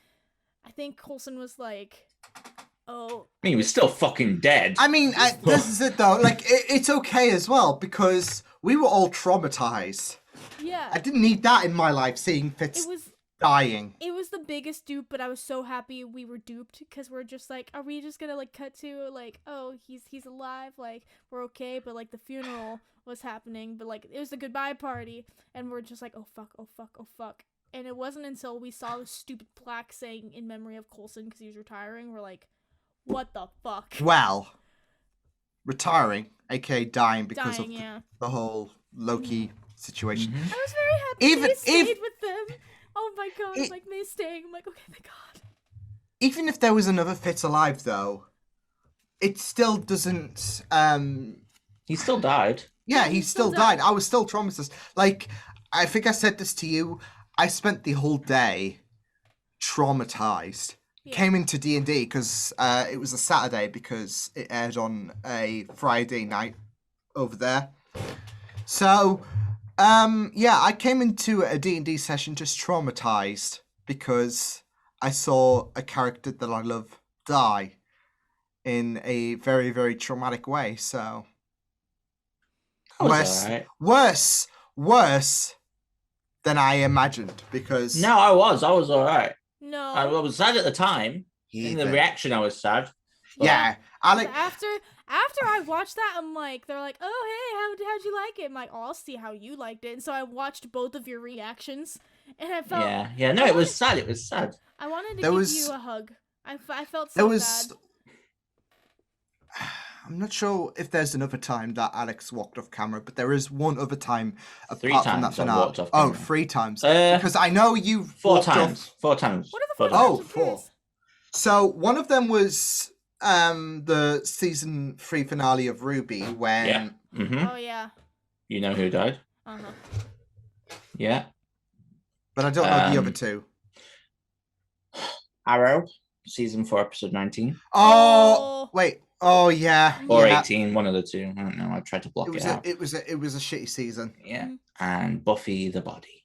I think Coulson was like, oh, I mean, he was still fucking dead. I mean, this is it though. Like, it's okay as well because we were all traumatized. Yeah. I didn't need that in my life, seeing Fitz dying. It was the biggest dupe, but I was so happy we were duped because we're just like, are we just gonna like cut to like, oh, he's alive, like we're okay, but like the funeral was happening, but like it was the goodbye party, and we're just like, oh fuck, oh fuck, oh fuck. And it wasn't until we saw the stupid plaque saying in memory of Coulson because he was retiring, we're like, what the fuck? Well, retiring, aka dying because of the whole Loki situation. I was very happy he stayed with them. Oh my god, like May's staying. I'm like, okay, thank god. Even if there was another Fitz alive, though, it still doesn't. He still died. Yeah, he still died. I was still traumatized. Like, I think I said this to you. I spent the whole day traumatized. Yeah. Came into D&D because it was a Saturday because it aired on a Friday night over there. So, yeah, I came into a D&D session just traumatized because I saw a character that I love die in a very, very traumatic way. So, worse than I imagined because... No, I was all right. No. I was sad at the time. In the reaction, I was sad. Yeah. After I watched that, I'm like, they're like, oh, hey, how'd you like it? I'm like, oh, I'll see how you liked it. And so I watched both of your reactions, and I felt... Yeah, no, it was sad. It was sad. I wanted to give you a hug. I felt so bad. I'm not sure if there's another time that Alex walked off camera, but there is one other time apart from that finale. Walked off camera. 3 times. Because I know you 4 times. 4 times. What are the 4 times? 4. So one of them was the season 3 finale of Ruby when... Yeah. Mm-hmm. Oh, yeah. You know who died? Uh-huh. Yeah. But I don't know the other 2. Arrow season 4, episode 19. Oh, wait. Oh yeah. Or yeah. 18, one of the two. I don't know. I tried to block it out. It was a shitty season. Yeah. And Buffy the Body.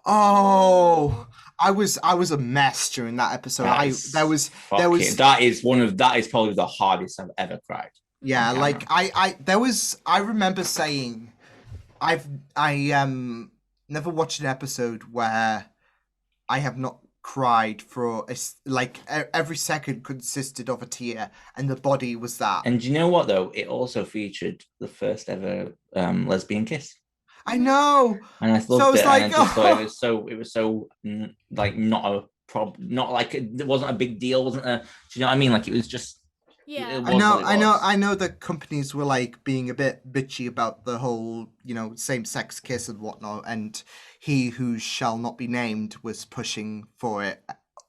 Oh, I was a mess during that episode. That is probably the hardest I've ever cried. Yeah, like I remember saying I never watched an episode where I have not cried for every second consisted of a tear, and the body was that. And do you know what though? It also featured the first ever lesbian kiss. I know, and I loved it. Like, and I just thought it was so like not a problem, not like it wasn't a big deal, wasn't a. Do you know what I mean? Like it was just. Yeah, I know that companies were like being a bit bitchy about the whole, same-sex kiss and whatnot, and he who shall not be named was pushing for it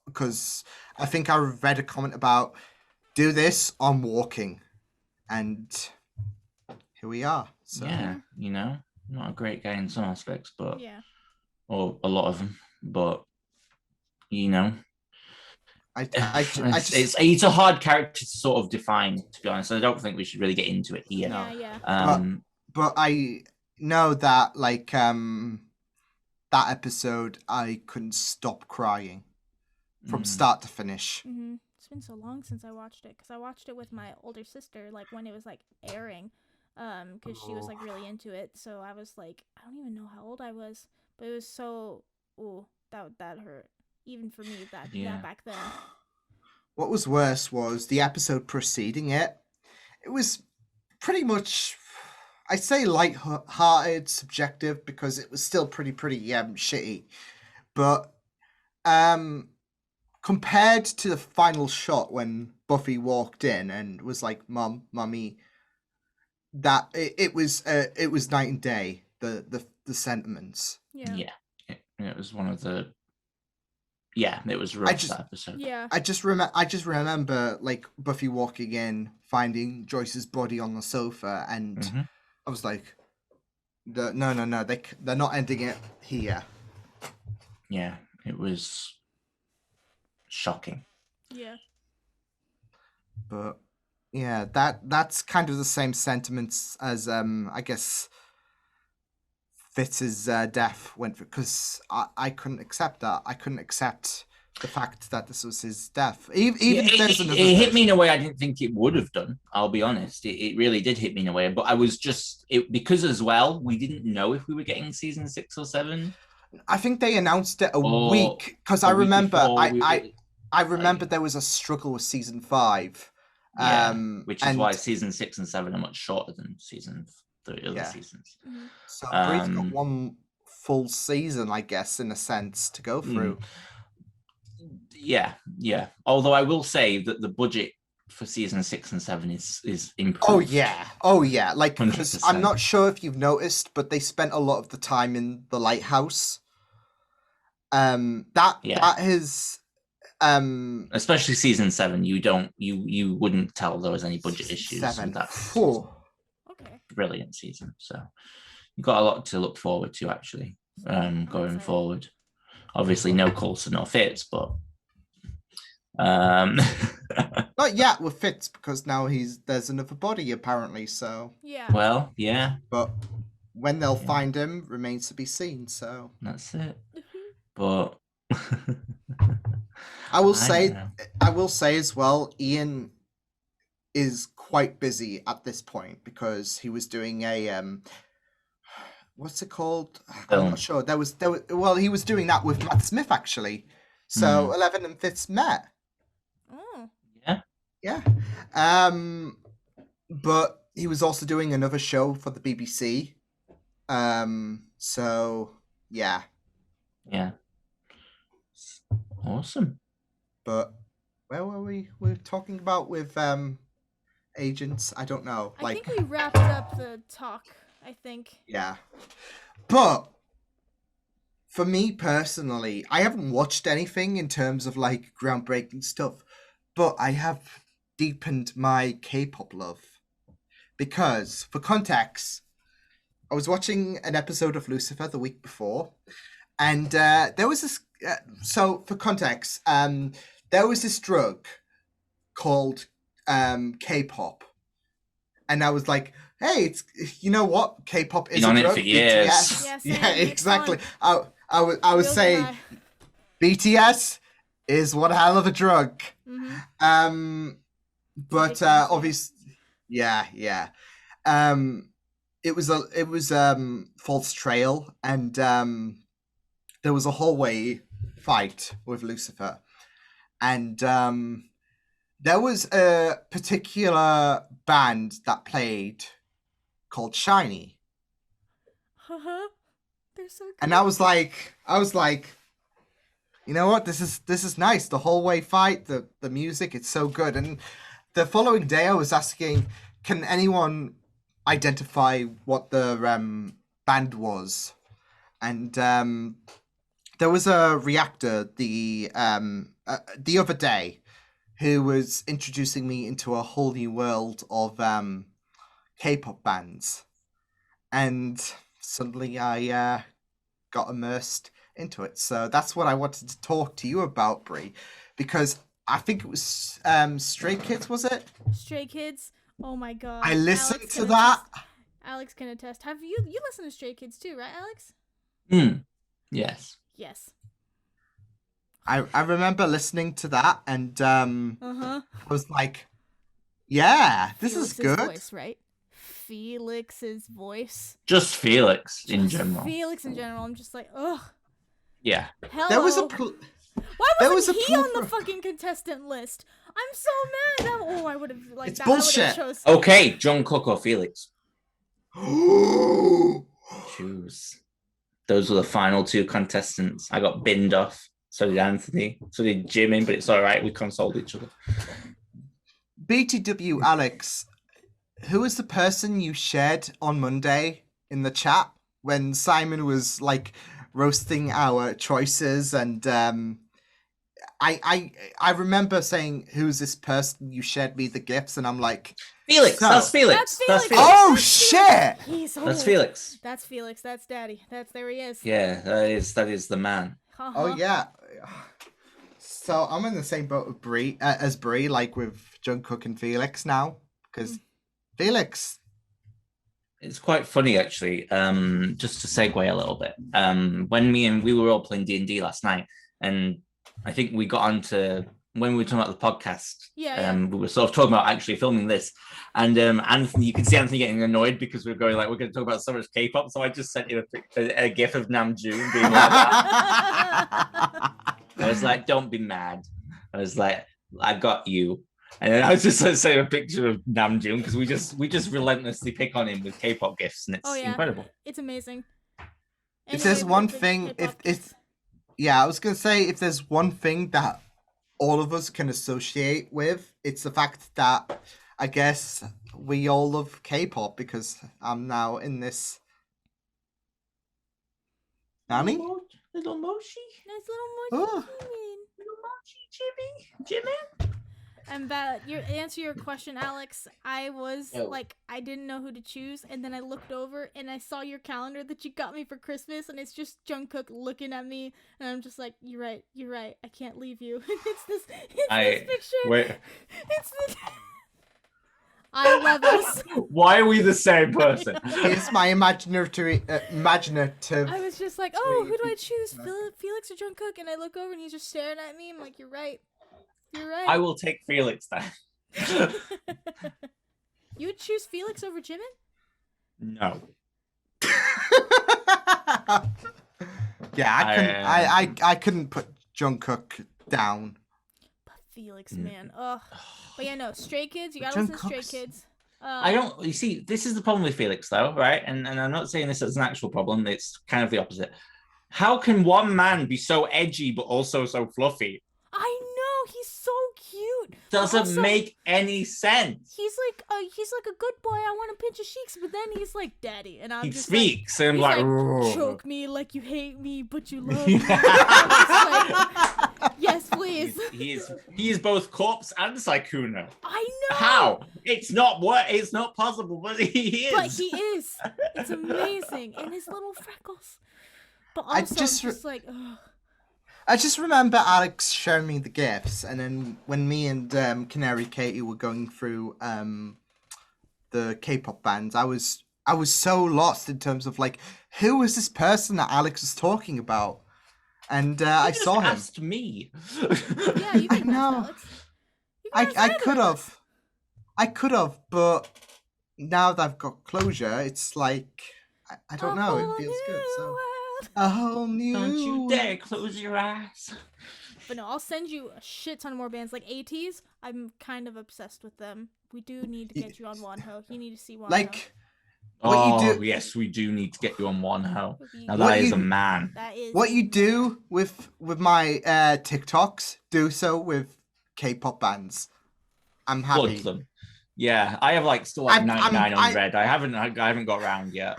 because I think I read a comment about do this on walking, and here we are. So. Yeah, not a great guy in some aspects, but or a lot of them, but it's a hard character to sort of define, to be honest. I don't think we should really get into it here. But I know that that episode I couldn't stop crying from start to finish. Mm-hmm. It's been so long since I watched it because I watched it with my older sister when it was airing. Because she was really into it, so I was I don't even know how old I was, but it was so that hurt even for me back then. What was worse was the episode preceding it. It was pretty much, I'd say, light-hearted, subjective, because it was still pretty shitty, but compared to the final shot when Buffy walked in and was like, "Mom, Mummy." That it was night and day, the sentiments. It was one of the it was rough, that episode. I just remember Buffy walking in, finding Joyce's body on the sofa, and I was like, no, they're not ending it here. Yeah, it was shocking. But yeah, that's kind of the same sentiments as I guess Fitz's death went for, because I couldn't accept that. I couldn't accept the fact that this was his death. It hit me in a way I didn't think it would have done. I'll be honest. It really did hit me in a way, but I was because as well we didn't know if we were getting season 6 or 7. I think they announced it a week, because I remember I remember there was a struggle with season 5. Which is why season 6 and 7 are much shorter than the other seasons. So Bree's got one full season, I guess, in a sense, to go through. Yeah. Although I will say that the budget for season 6 and 7 is improved. Oh yeah. Because 100%. I'm not sure if you've noticed, but they spent a lot of the time in the lighthouse. That is. Especially season 7, you wouldn't tell there was any budget issues. 7. That's brilliant season. So you've got a lot to look forward to, actually, going forward. Obviously, no Coulson or Fitz, but not yet with Fitz, because now there's another body apparently. So well, yeah. But when they'll find him remains to be seen. So that's it. But. I will say as well, Ian is quite busy at this point because he was doing a what's it called? I'm not sure. He was doing that with Matt Smith, actually. So 11 and Fitz met. Oh. Yeah. But he was also doing another show for the BBC. So yeah. Yeah. Awesome. But where were we? We're talking about with agents. I don't know. I think we wrapped up the talk. I think. Yeah, but for me personally, I haven't watched anything in terms of groundbreaking stuff, but I have deepened my K-pop love because, for context, I was watching an episode of Lucifer the week before, and there was this. So, for context, there was this drug called K-pop, and I was like, hey, it's, you know what, K-pop is Been on a it drug. for years. BTS. Yeah, same. Yeah, It's exactly. fun. I would Feels say high. BTS is one hell of a drug. Mhm. But addicting, yeah. obviously, yeah. It was False Trail, and there was a hallway fight with Lucifer, and there was a particular band that played called Shiny, They're so good. and I was like, you know what, this is nice. The hallway fight, the music, it's so good. And the following day, I was asking, can anyone identify what the band was? And there was a reactor the other day who was introducing me into a whole new world of K-pop bands, and suddenly I got immersed into it. So that's what I wanted to talk to you about, Brie, because I think it was Stray Kids, was it? Stray Kids. Oh my god. I listened Alex to can that. attest. Alex can attest. Have you listened to Stray Kids too, right, Alex? Yes. Yes. I remember listening to that, and Uh-huh. I was like, yeah, this Felix's is good. voice, right? Felix's voice. Just Felix in Just general. Felix in general. I'm just like, ugh. Yeah. Hello. There was a Why there wasn't was a he on the plethora- fucking contestant list? I'm so mad. I would have like It's that. I would bullshit. have chose. Okay, Jungkook or Felix. Choose. Those were the final two contestants. I got binned off. So did Anthony. So did Jimmy, but it's all right. We consoled each other. BTW Alex, who was the person you shared on Monday in the chat when Simon was like roasting our choices? And I remember saying, who's this person? You shared me the gifts, and I'm like, Felix. So- That's Felix. That's That's Felix. Felix. oh That's shit! He's That's Felix. That's Felix. That's Daddy. There he is. Yeah, that is the man. Uh-huh. Oh yeah. So I'm in the same boat with Brie as Brie, like with Jungkook and Felix now, because Felix. It's quite funny actually. Just to segue a little bit. When we were all playing D&D last night, and I think we got onto when we were talking about the podcast. Yeah. We were sort of talking about actually filming this, and Anthony, you could see Anthony getting annoyed because we were going like, we're going to talk about so much K-pop. So I just sent you a gif of Namjoon being like that. I was like, don't be mad. I was like, I got you. And then I was just saying a picture of Namjoon because we just relentlessly pick on him with K-pop gifs, and it's incredible. It's amazing. If there's Anyway, one with the thing, K-pop if kids. yeah, I was gonna say, if there's one thing that all of us can associate with, it's the fact that I guess we all love K-pop because I'm now in this. Nani? Little Moshi. Nice little Oh. mochi. Little Mochi, Jimmy. And answer your question, Alex. I was like, I didn't know who to choose, and then I looked over and I saw your calendar that you got me for Christmas, and it's just Jungkook looking at me, and I'm just like, you're right. I can't leave you. It's this picture. Wait. It's this. I love us. Why are we the same person? Here's my imaginative. I was just like, oh, who do I choose, Felix or Jungkook? And I look over and he's just staring at me. I'm like, you're right. I will take Felix then. You would choose Felix over Jimin? No. Yeah, I couldn't put Jungkook down. But Felix, man, ugh. But yeah, no, Stray Kids. You But gotta listen to Jungkook's- Stray Kids. I don't. You see, this is the problem with Felix, though, right? And I'm not saying this as an actual problem. It's kind of the opposite. How can one man be so edgy but also so fluffy? I know, he's so cute. Doesn't Also, make any sense. He's like a good boy. I want to pinch his cheeks, but then he's like daddy, and I'm He just speaks, and he's like, choke me like you hate me, but you love me. I'm just like, yes, please. he is both corpse and Sykkuno. I know. How? It's not possible, but he is. But he is. It's amazing, and his little freckles. But also, just just like, ugh. I just remember Alex showing me the gifts, and then when me and Canary Katie were going through the K-pop bands, I was so lost in terms of like, who was this person that Alex was talking about? And I just saw him. asked me. Yeah, you can ask Alex. You can ask I either could of us. have. I could have, but now that I've got closure, it's like I don't know. It feels good. So a whole new. Don't you dare close your eyes. But no, I'll send you a shit ton more bands. Like ATs, I'm kind of obsessed with them. We do need to get you on Wonho. You need to see Wonho. Like, what you do? Yes, we do need to get you on Wonho. Now that is a man. That is what you do with my TikToks. Do so with K-pop bands. I'm happy. Plug them. Yeah, I have like still like 99 on red. I haven't got around yet.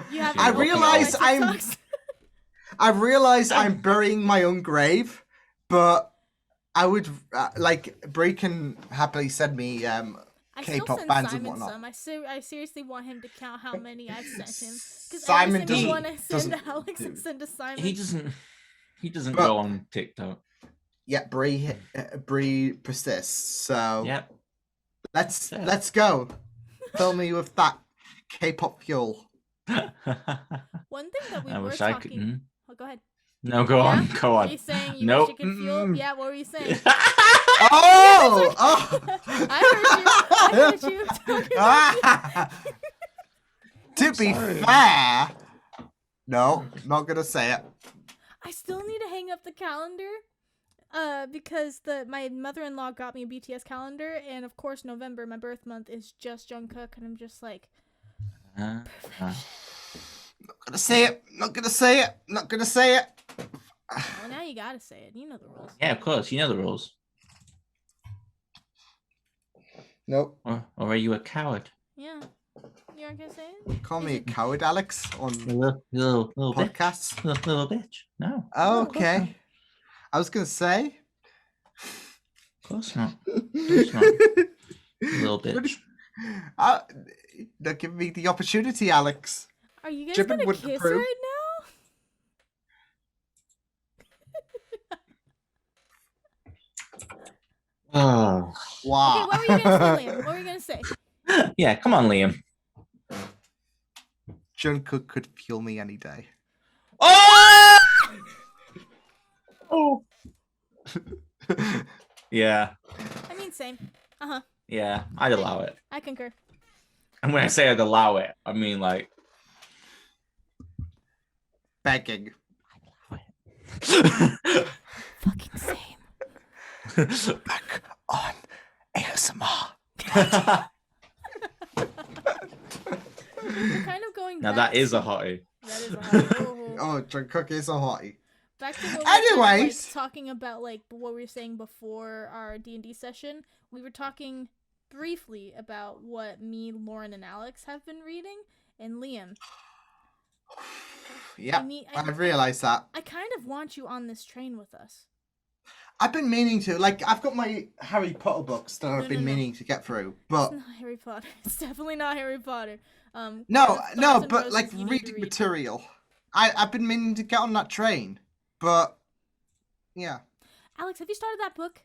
I realize I'm burying my own grave, but I would like Brie can happily send me K-pop bands and whatnot. Some. I seriously want him to count how many I've sent him. Because Simon every single one I send to Alex and send to Simon. He doesn't go on TikTok. Yeah, Brie persists. So yep. Let's go. Fill me with that K-pop fuel. One thing that we were talking. Oh, go ahead. No, go on. Go on. Are you saying you wish you could fuel? Yeah, what were you saying? Oh! I heard you. To be fair, no, not gonna say it. I still need to hang up the calendar. Because my mother-in-law got me a BTS calendar, and of course November, my birth month, is just Jungkook, and I'm just like, not gonna say it. Not gonna say it. Not gonna say it. Well, now you gotta say it. You know the rules. Yeah, of course. You know the rules. Nope. Or are you a coward? Yeah. You aren't gonna say it? Call me a coward, Alex, on little podcasts. Bitch. Little bitch. No. Okay. I was gonna say. Of course not. Little bitch. Don't give me the opportunity, Alex. Are you guys gonna kiss right now? Oh. Wow. Okay, what were you gonna say, Liam? What were you gonna say? Yeah, come on, Liam. Jungkook could fuel me any day. Oh! Oh. Yeah. I mean, same. Yeah, I'd allow it. I concur. And when I say I'd allow it, I mean like begging. Fucking same. Back on ASMR. We're kind of going. Now that is a hottie. That is a hottie. Oh, Jungkook is a hottie. Back to what anyways, like, talking about like what we were saying before our D&D session. We were talking briefly about what me, Lauren, and Alex have been reading, and Liam. Yeah, I've realized that. I kind of want you on this train with us. I've been meaning to. Like, I've got my Harry Potter books that I've been meaning to get through, but it's not Harry Potter. It's definitely not Harry Potter. No, but like reading material. I've been meaning to get on that train, but yeah. Alex, have you started that book?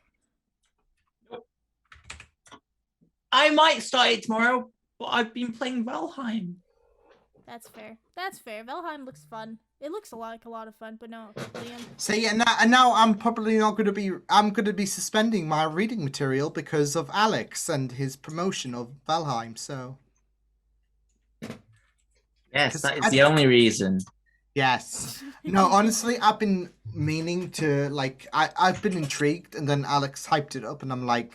I might start it tomorrow, but I've been playing Valheim. That's fair. That's fair. Valheim looks fun. It looks like a lot of fun, but no, Liam. See, and now I'm probably not going to be. I'm going to be suspending my reading material because of Alex and his promotion of Valheim. So. Yes, that is the only reason. Yes. No, honestly, I've been meaning to, like, I've been intrigued, and then Alex hyped it up, and I'm like,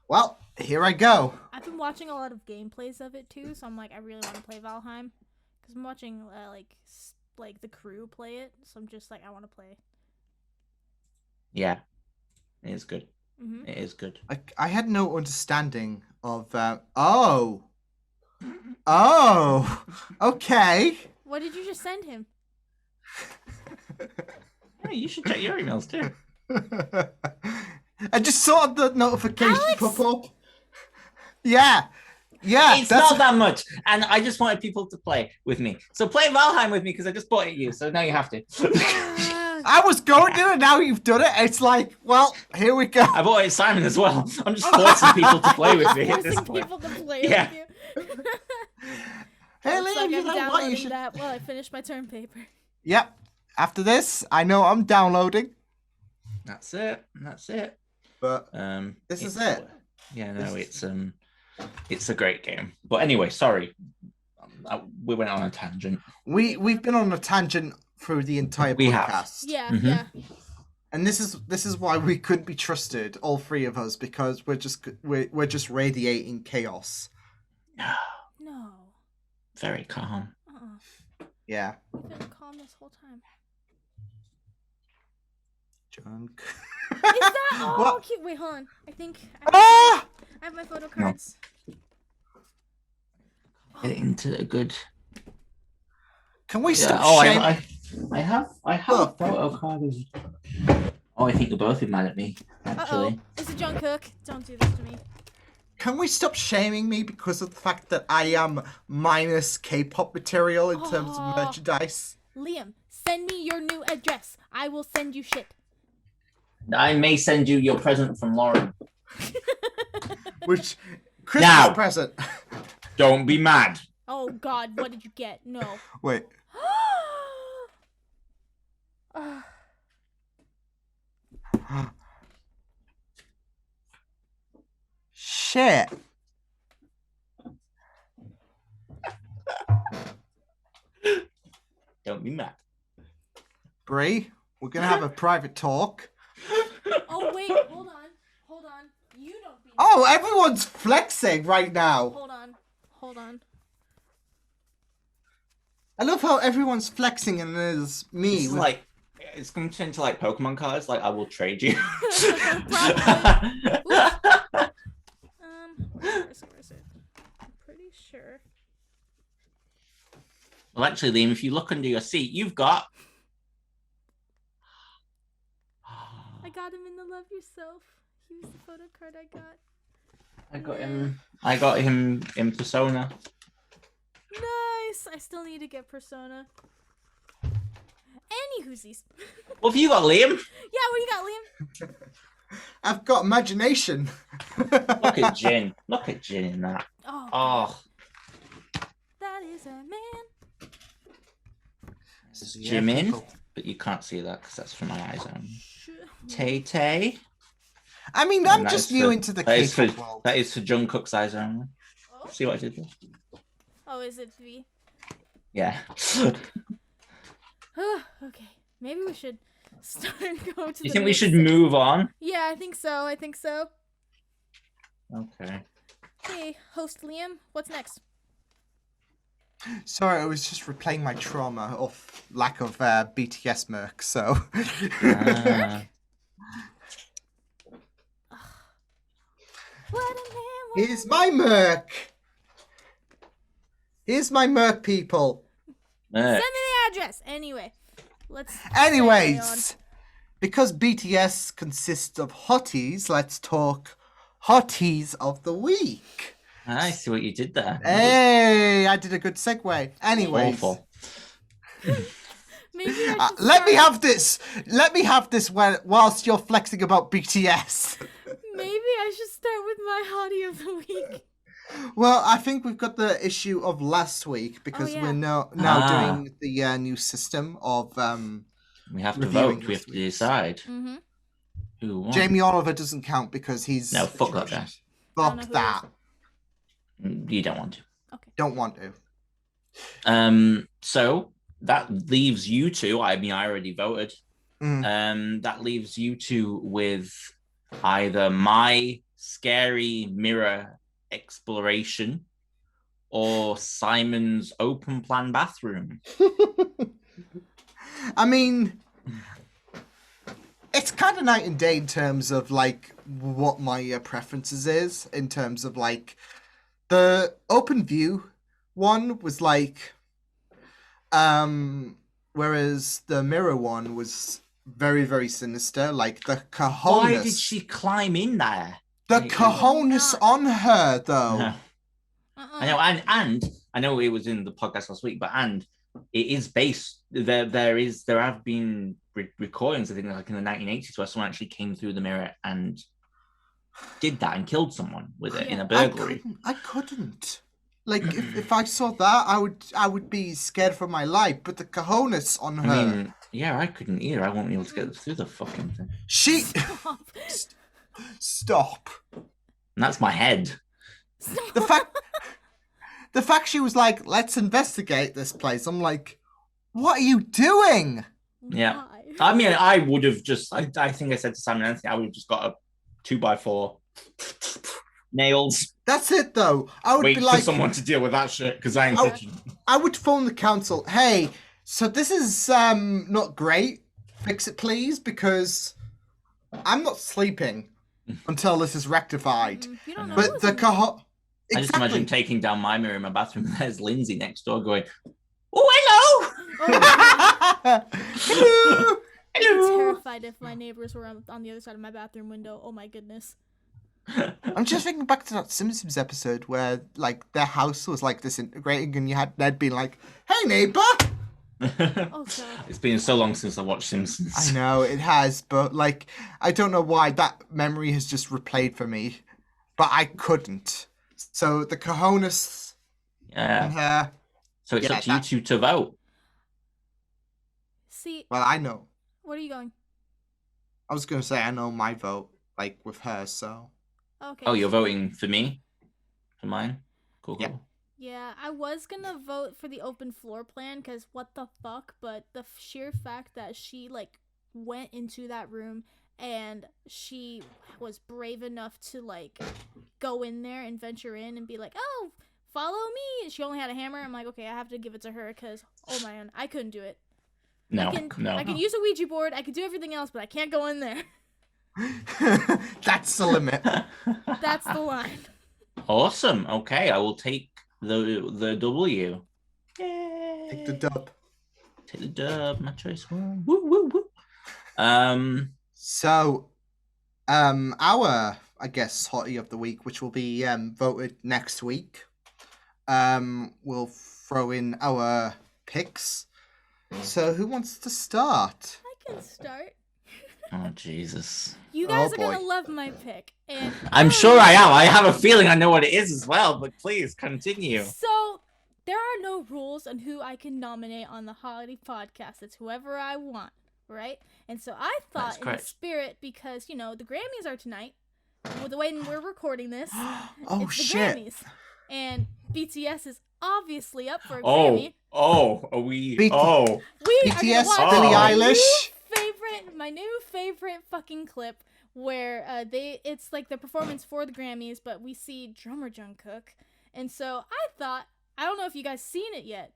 well, here I go. I've been watching a lot of gameplays of it, too, so I'm like, I really want to play Valheim. Because I'm watching, like, the crew play it, so I'm just like, I want to play. Yeah. It is good. Mm-hmm. It is good. I had no understanding of, oh, okay. What did you just send him? Hey, you should check your emails too. I just saw the notification pop up. Yeah. It's not that much, and I just wanted people to play with me. So play Valheim with me because I just bought it you. So now you have to. I was going to, and now you've done it. It's like, well, here we go. I bought it Simon as well. I'm just forcing people to play with me at this Forcing point. people to play Yeah. with you. Hey, Looks like Liam, you I'm know what? You downloading should. that while I finish my term paper. Yep. After this, I know I'm downloading, That's it. That's it. but this is it. Yeah, no, it's a great game. But anyway, sorry, we went on a tangent. We've been on a tangent through the entire We have. podcast. Yeah, Mhm. yeah. And this is why we couldn't be trusted, all three of us, because we're just radiating chaos. No. Very calm. Yeah. We've been calm this whole time. Junk. Is that all What? cute? Wait, hold on. I think Ah! I have my photo cards. Get into a good. Can we Yeah. stop Oh, shaming? I have Look. a photo card of. Oh, I think you'll both be mad at me. Actually. Uh-oh. It's a junk cook. Don't do this to me. Can we stop shaming me because of the fact that I am minus K-pop material in terms of Oh. merchandise? Liam, send me your new address. I will send you shit. I may send you your present from Lauren. Which Christmas Now. present? Don't be mad. Oh God, what did you get? No. Wait. Ah, Shit. Don't be mad. Bree, we're gonna have a private talk. oh wait, hold on. You don't be. Oh, everyone's flexing right now. Hold on. I love how everyone's flexing and there's me. It's with- like it's going to turn into like Pokemon cards. Like I will trade you. Probably. Where is it? I'm pretty sure. Well, actually, Liam, if you look under your seat, you've got. I got him in the Love Yourself. He was the photo card I got. I got him in Persona. Nice. I still need to get Persona. Anywhoosies. What have you got, Liam? Yeah, what do you got, Liam? I've got imagination. Look at Jin. Look at Jin in that. Oh, Oh, that is a man. This is Jimin, but you can't see that because that's from my eyes only. Tay Tay. I mean, And I'm that just is new for- into the That is K-pop for world. that is for Jungkook's eyes only. Oh? See what I did there? Oh, is it V? Yeah. Okay. Maybe we should start and go to You the think we next should section. move on? Yeah, I think so. Okay. Hey, host Liam, what's next? Sorry, I was just replaying my trauma of lack of BTS merc, so... Ah. What a man. Here's my merc! Here's my merc, people! Send me the address. Anyway, let's. Anyways, because BTS consists of HOTIs, let's talk HOTIs of the week. I see what you did there. Hey, I did a good segue. Anyways, Awful. Maybe I should let me start- have this. Let me have this whilst you're flexing about BTS. Maybe I should start with my hottie of the week. Well, I think we've got the issue of last week because yeah. we're now Ah. doing the new system of We have to reviewing vote. We this have to week's. decide Mm-hmm. who won. Jamie Oliver doesn't count because he's No, fuck that guy. atrocious. I don't know Fuck who that. You don't want to. Don't want to. So that leaves you two. I mean, I already voted. Mm. That leaves you two with either my scary mirror exploration or Simon's open plan bathroom. I mean, it's kind of night and day in terms of like what my preferences is. In terms of like the open view one was like, whereas the mirror one was very very sinister. Like the cojones. Why did she climb in there? The Like, cojones not. on her though. No. I know, and I know it was in the podcast last week, but it is based. There have been recordings, I think like in the 1980s, where someone actually came through the mirror and did that and killed someone with it in a burglary. I couldn't. Like if I saw that, I would be scared for my life. But the cojones on her. I mean, yeah, I couldn't either. I won't be able to get through the fucking thing. Stop. And that's my head. Stop. The fact she was like, let's investigate this place. I'm like, what are you doing? Yeah. I mean, I would have just, I think I said to Simon Anthony, I would have just got a 2x4 nails. That's it, though. I would Wait be like, for someone to deal with that shit, because I ain't touching. I would phone the council. Hey, so this is not great. Fix it, please, because I'm not sleeping until this is rectified. You don't know. But the I just imagine taking down my mirror in my bathroom, and there's Lindsay next door going, "Oh, hello!" Hello! I'd be terrified if my neighbors were on the other side of my bathroom window. Oh my goodness. I'm just thinking back to that Simpsons episode where, like, their house was, like, disintegrating and you had Ned being like, hey, neighbor! Oh, God. It's been so long since I watched Simpsons. I know, it has, but, like, I don't know why that memory has just replayed for me. But I couldn't. So the cojones in her... So it's up to you two to vote. See... Well, I know. What are you going? I was going to say I know my vote, like, with her, so... Okay. Oh, you're voting for me? For mine? Cool. Yeah. Yeah, I was gonna vote for the open floor plan, because what the fuck, but the sheer fact that she, like, went into that room and she was brave enough to, like, go in there and venture in and be like, oh, follow me, and she only had a hammer. I'm like, okay, I have to give it to her, because, oh man, I couldn't do it. No, I can use a Ouija board, I can do everything else, but I can't go in there. That's the limit. That's the line. Awesome. Okay, I will take the W. Yay. Take the dub. Take the dub. My choice one. Woo woo woo. So, our I guess hottie of the week, which will be voted next week. We'll throw in our picks. So, who wants to start? I can start. Oh Jesus! You guys are gonna love my pick, and I'm sure I am. I have a feeling I know what it is as well. But please continue. So there are no rules on who I can nominate on the HOTI podcast. It's whoever I want, right? And so I thought, in the spirit, because you know the Grammys are tonight, with the way we're recording this, oh it's the shit! Grammys, and BTS is obviously up for a Grammy. Are we? We BTS, are Billie Eilish. My new favorite fucking clip where it's like the performance for the Grammys, but we see drummer Jungkook, and so I thought, I don't know if you guys seen it yet.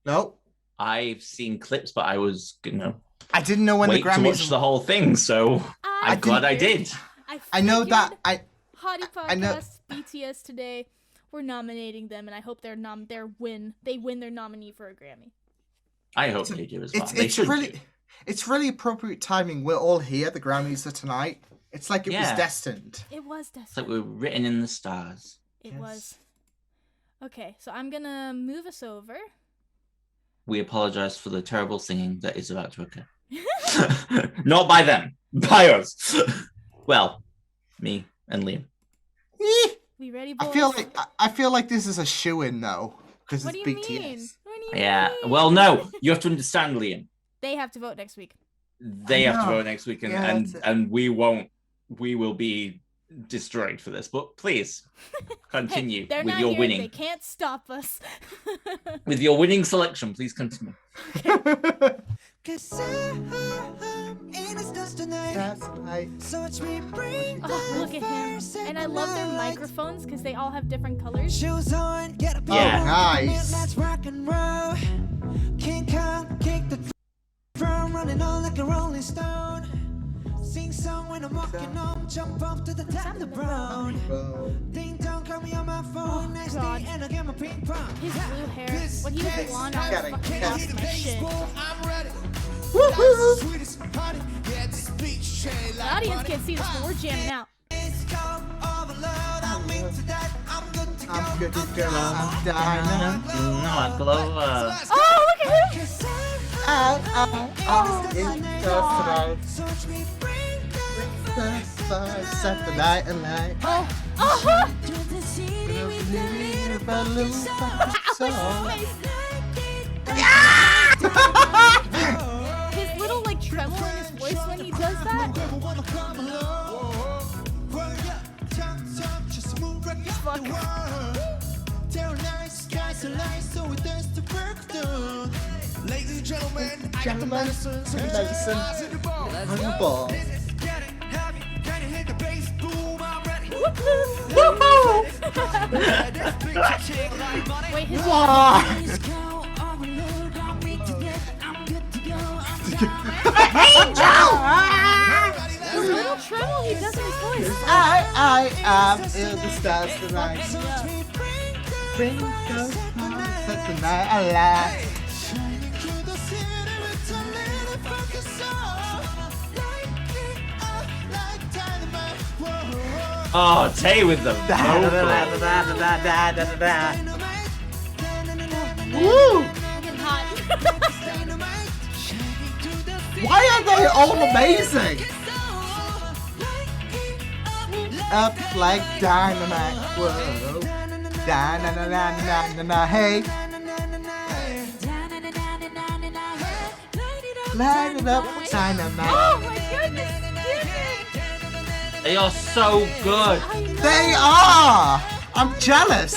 Nope. I've seen clips, but I was gonna. I didn't know when the Grammys. To watch the whole thing, so I'm glad I did. I know that HOTI podcast BTS today. We're nominating them, and I hope they win their nominee for a Grammy. I hope they do as well. It's really appropriate timing. We're all here. The Grammys are tonight. It's like it was destined. It was destined. It's like we're written in the stars. It was. Okay, so I'm gonna move us over. We apologize for the terrible singing that is about to occur. Not by them, by us. Well, me and Liam. We ready, boys? I feel like this is a shoo-in though, because it's BTS. What do you mean? Well, no, you have to understand, Liam. They have to vote next week. They have to vote next week, and we won't. We will be destroyed for this. But please continue hey, with your winning. They can't stop us. With your winning selection, please continue. Okay. Oh, look at him. And I love their microphones because they all have different colors. Nice. Let's rock and roll. King Kong, kick the drum, running on like a rolling stone. Sing song when I'm walking home, jump up to the top of the brown. Ding dong, call me on my phone. Next day, and I get my ping pong. His blue hair, when he was blonde, I was fucking lost my shit. The audience can't see this, but we're jamming out. I'm good to go. I'm dying. No, I glow up. Oh, look at him! Saturday night and night. His little like tremble in his voice when he does that. Ladies and gentlemen, Gentlemen, Mason, on the ball. Wait, his his little tremble he does in his voice. I am in the stars tonight. Bring those hearts at the night alive. Oh, Tay with the vocal. Woo! Getting hot. Why are they all amazing? Up like dynamite. Whoa. Da-na-na-na-na-na-na. Hey. Light it up, dynamite. Oh my goodness! They are so good. They are! I'm jealous.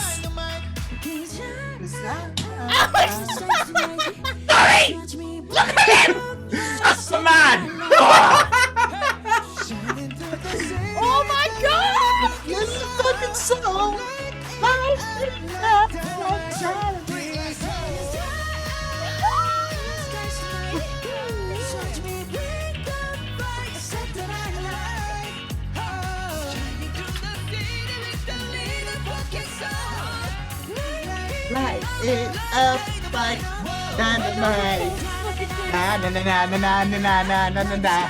Sorry! Look at him! That's the man! Oh my god! This is fucking song. Light it up like dynamite. Na na na na na na na na na na na.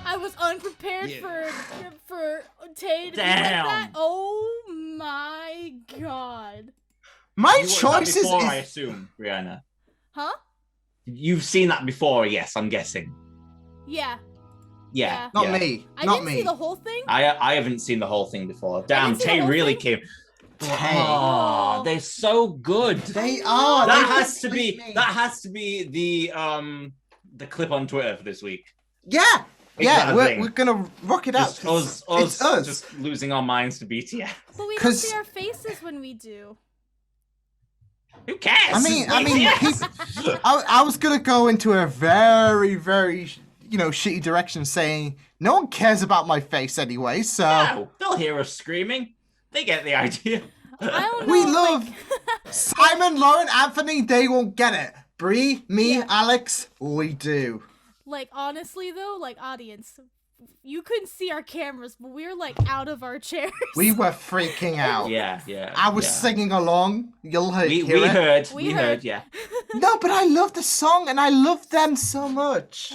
I was unprepared for Tay to be like Damn. that. Oh my god. My You watched that choices before, I is assume, Rihanna. Huh? You've seen that before, yes, I'm guessing. Yeah. Yeah. not yeah. me. I Not didn't me. see the whole thing. I haven't seen the whole thing before. Damn, didn't see the Tay whole really thing. came. Tay. Oh, they're so good. They are. That They has to complete be me. that has to be the clip on Twitter for this week. Yeah. Make Yeah. that a We're thing. gonna rock it out. Just us, It's us. just losing our minds to BTS. But we don't 'Cause- see our faces when we do. Who cares? I mean, BTS. I was gonna go into a very, very, shitty direction, saying no one cares about my face anyway. So No, they'll hear us screaming. They get the idea. I don't know. we like- love Simon, Lauren, Anthony. They won't get it. Bree, me, Yeah. Alex, we do. Like, honestly though, like, audience, you couldn't see our cameras, but we were like out of our chairs. We were freaking out. Yeah, yeah. I was yeah. singing along. You'll hear We it. heard. We We heard. heard. Yeah. No, but I love the song and I love them so much.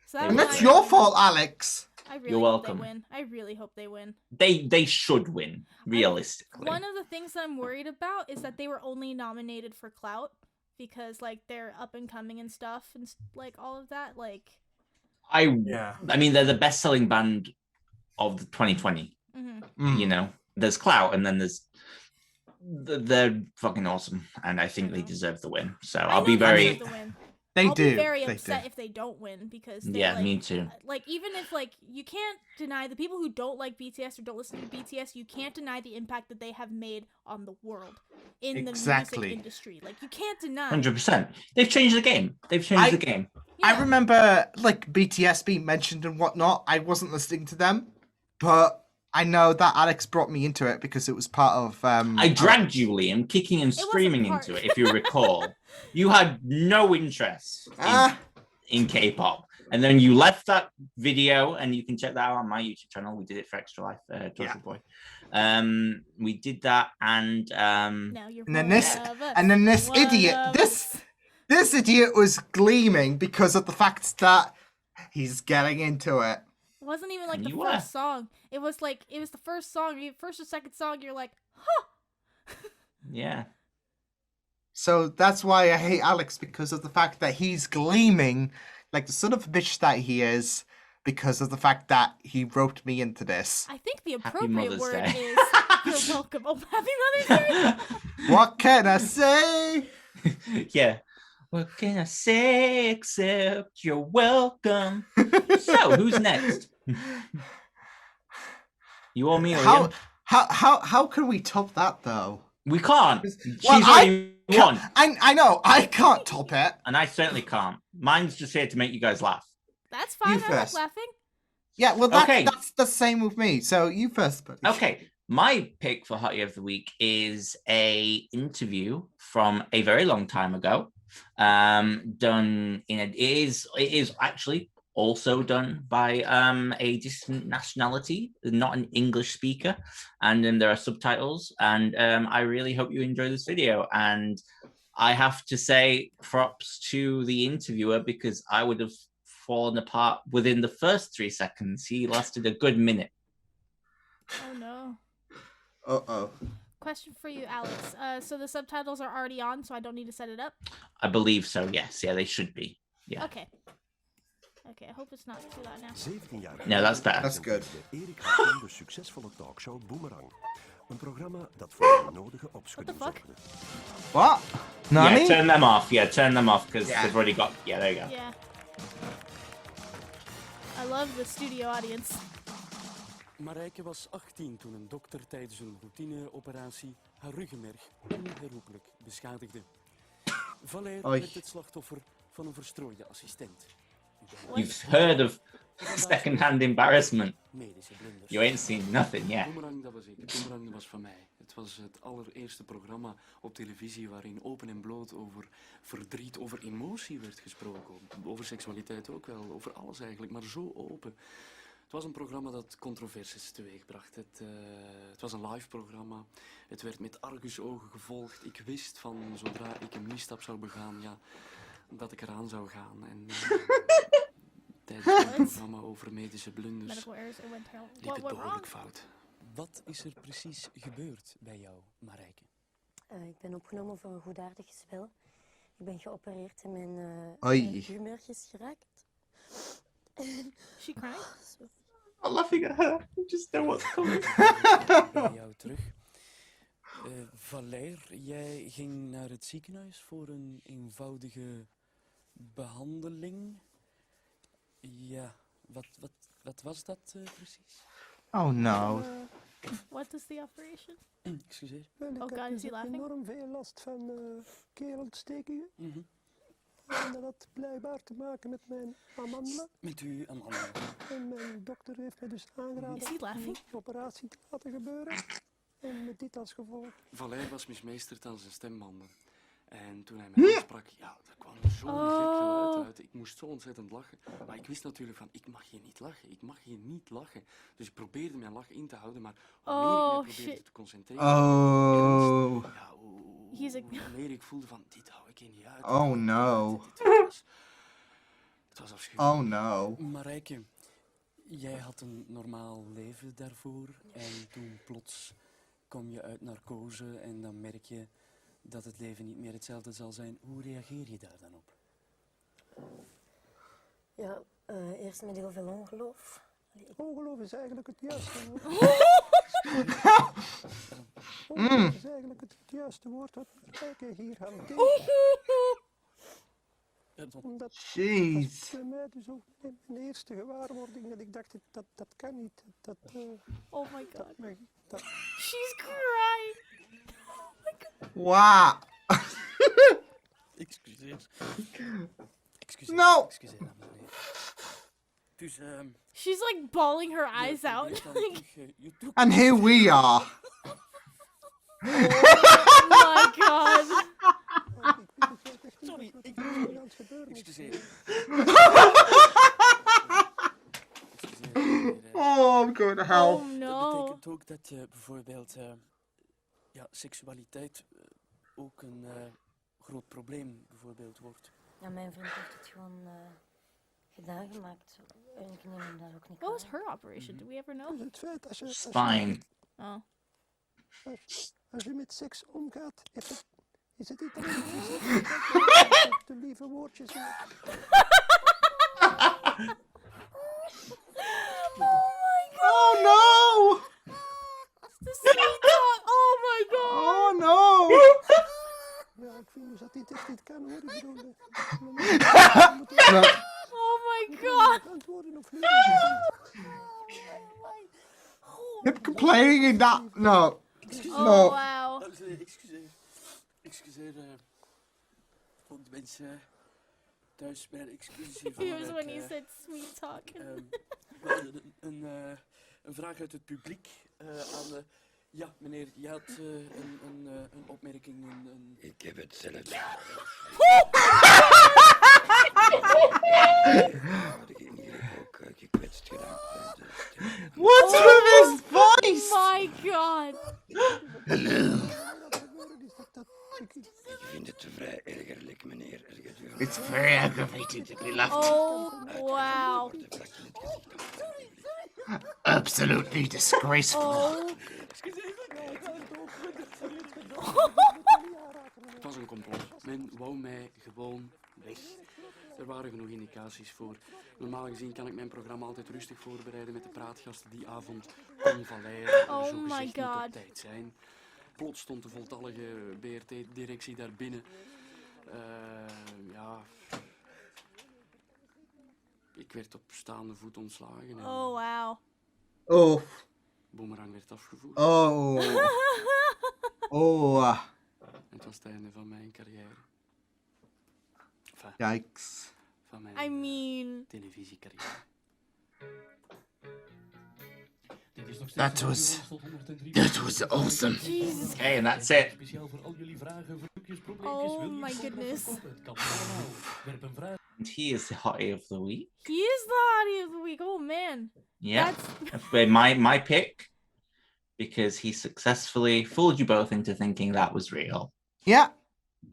So that And was that's my- your fault, Alex. I really You're hope welcome. they win. I really hope they win. They should win realistically. One of the things that I'm worried about is that they were only nominated for clout because like they're up and coming and stuff and like all of that. Like, I Yeah. mean, they're the best-selling band of the 2020. mhm. You know, there's clout, and then they're fucking awesome, and I think they deserve the win. So I I'll know be they very deserve the win. They I'll do. be very They upset do. if they don't win because they, yeah, like, me too. like even if like you can't deny the people who don't like BTS or don't listen to BTS, you can't deny the impact that they have made on the world in Exactly. the music industry. Like you can't deny. 100%. They've changed the game. They've changed the game. I Yeah. remember like BTS being mentioned and whatnot. I wasn't listening to them, but I know that Alex brought me into it because it was part of. I dragged you, Liam, kicking and wasn't screaming part- into it. If you recall, you had no interest in K-pop, and then you left that video, and you can check that out on my YouTube channel. We did it for Extra Life, Total Yeah. Boy. We did that, and Now you're And then one this- of us, and then this one idiot- of this- us. This idiot was gleaming because of the fact that he's getting into it. It wasn't even like And the you first song. It was the first song. First or second song, you're like, huh. Yeah. So that's why I hate Alex, because of the fact that he's gleaming like the son of a bitch that he is, because of the fact that he roped me into this. I think the Happy appropriate Mother's word Day. is you're welcome. Oh, Happy Mother's Day. What can I say? Yeah. What can I say except you're welcome? So, who's next? You or me or How him? how can we top that though? We can't. She's Well, already won. I know I can't top it. And I certainly can't. Mine's just here to make you guys laugh. That's fine. You I like first. laughing. Yeah, well Okay. that's the same with me. So you first. Buddy. Okay. My pick for Hottie of the Week is a interview from a very long time ago. Done in it is actually also done by a distant nationality, not an English speaker, and there are subtitles, and I really hope you enjoy this video. And I have to say props to the interviewer, because I would have fallen apart within the first 3 seconds. He lasted a good minute. Oh no. Uh-oh. Question for you, Alex. So the subtitles are already on, so I don't need to set it up? I believe so, yes. Yeah, they should be. Yeah. Okay. Okay, I hope it's not too loud now. 17 jaar No, that's better. That's good. Erik Hartman de succesvolle talkshow Boomerang. Een programma dat voor de nodige opschudding What the zorgde. What? Nani? Yeah, turn them off. Yeah, turn them off, because Yeah. they've already got... Yeah, there you go. Yeah. I love the studio audience. Marijke was 18 toen een dokter tijdens een routineoperatie haar ruggenmerg onherroepelijk beschadigde. Valère Oei. werd het slachtoffer van een verstrooide assistent. You've heard of second-hand embarrassment. Medische blunders. You ain't seen nothing yet. Boomerang, dat was ik. Boomerang was van mij. Het was het allereerste programma op televisie waarin open en bloot over verdriet, over emotie werd gesproken. Over seksualiteit ook wel, over alles eigenlijk, maar zo open. Het was een programma dat controversies teweegbracht. Het was een live programma. Het werd met argusogen gevolgd. Ik wist van zodra ik een misstap zou begaan, ja, dat ik eraan zou gaan. En tijdens het programma over medische blunders Medical errors, it went hell. liep What het went wrong? behoorlijk fout. Wat is er precies gebeurd bij jou, Marijke? Ik ben opgenomen voor een goedaardig spel. Ik ben geopereerd en mijn Oei. ruggenmerg is geraakt. She crying? I'm laughing at her. I just know what's coming. Bij jou terug. Valère, jij ging naar het ziekenhuis voor een eenvoudige behandeling. Ja, wat was dat precies? Oh no. What is the operation? Excuseer. Oh god, is he laughing? Enorm veel last van kerelontstekingen. En dat had blijkbaar te maken met mijn amandelen. Met u aan anderen. En mijn dokter heeft me dus aangeraden Is he laughing? die operatie te laten gebeuren. En met dit als gevolg. Valère was mismeesterd aan zijn stembanden. En toen hij mij aansprak, ja, er kwam zo'n gek geluid uit. Ik moest zo ontzettend lachen. Maar ik wist natuurlijk van, ik mag hier niet lachen. Ik mag hier niet lachen. Dus ik probeerde mijn lach in te houden, maar hoe meer ik mij probeerde shit. te concentreren... Oh. Ja, He's hoe meer ik voelde van, dit hou ik hier niet uit. Oh no. Het was afschuwelijk. Oh no. Marijke, jij had een normaal leven daarvoor. En toen plots kom je uit narcose en dan merk je dat het leven niet meer hetzelfde zal zijn. Hoe reageer je daar dan op? Ja, eerst met heel veel ongeloof. Ongeloof is eigenlijk het juiste woord. Ongeloof is eigenlijk het juiste woord wat Marijke hier hanteert. Omdat Jeez. was bij mij dus ook mijn eerste gewaarwording. Dat ik dacht, dat kan niet. Oh my god. Dat, She's crying. Wow. Excuseer. Excuseer. No. Excuseer, dames en heren. Dus, She's like bawling her eyes je out. probeert dan Like, terug, je toekomst- And here we are. oh my god. Sorry, ik... aan het gebeuren is. Excuseer. Excuseer, meneer. Oh, I'm going to hell. Oh Dat no. betekent ook dat je bijvoorbeeld ja, seksualiteit ook een groot probleem bijvoorbeeld wordt. Ja, mijn vriend heeft het gewoon gedaan gemaakt. En ik neem hem daar ook niet What was kwalijk. her operation? Do we ever know? Het feit als je, It's fine. Oh. als je met seks omgaat, is het niet alleen de lieve woordjes. Oh no! The sweet talk. Oh my god. Oh no! Ja, ik vind dus dat dit echt niet kan hoor. Ik bedoel, Oh my god. antwoorden of niet. Him complaining that. No. Oh No. wow. Excuseer voor de mensen thuis. Mijn excuses hiervoor. Here's when he said sweet talk. Een vraag uit het publiek aan... ja, meneer, je had een opmerking. Ik heb het zelf. Had ik in ieder geval ook gekwetst geraakt. What's with his voice? Oh my god. Hallo. Ik vind het vrij ergerlijk, meneer. It's very aggravating to be left. Oh wow. Absolutely disgraceful. Oh. Het was een complot. Men wou mij gewoon weg. Er waren genoeg indicaties voor. Normaal gezien kan ik mijn programma altijd rustig voorbereiden met de praatgasten die avond kon valleiren. Oh zo my gezegd niet God. op tijd zijn. Plots stond de voltallige BRT-directie daar binnen. Ja... Ik werd op staande voet ontslagen en Oh wow. Oh. Boomerang werd afgevoerd. Oh. Oh. Het was het einde van mijn carrière. Enfin, Yikes. van mijn I mean. televisiecarrière. That was awesome. Jesus. Okay, and that's it. Oh my goodness. And he is the hottie of the week. He is the hottie of the week. Oh man. Yeah, That's that's been my pick because he successfully fooled you both into thinking that was real. Yeah.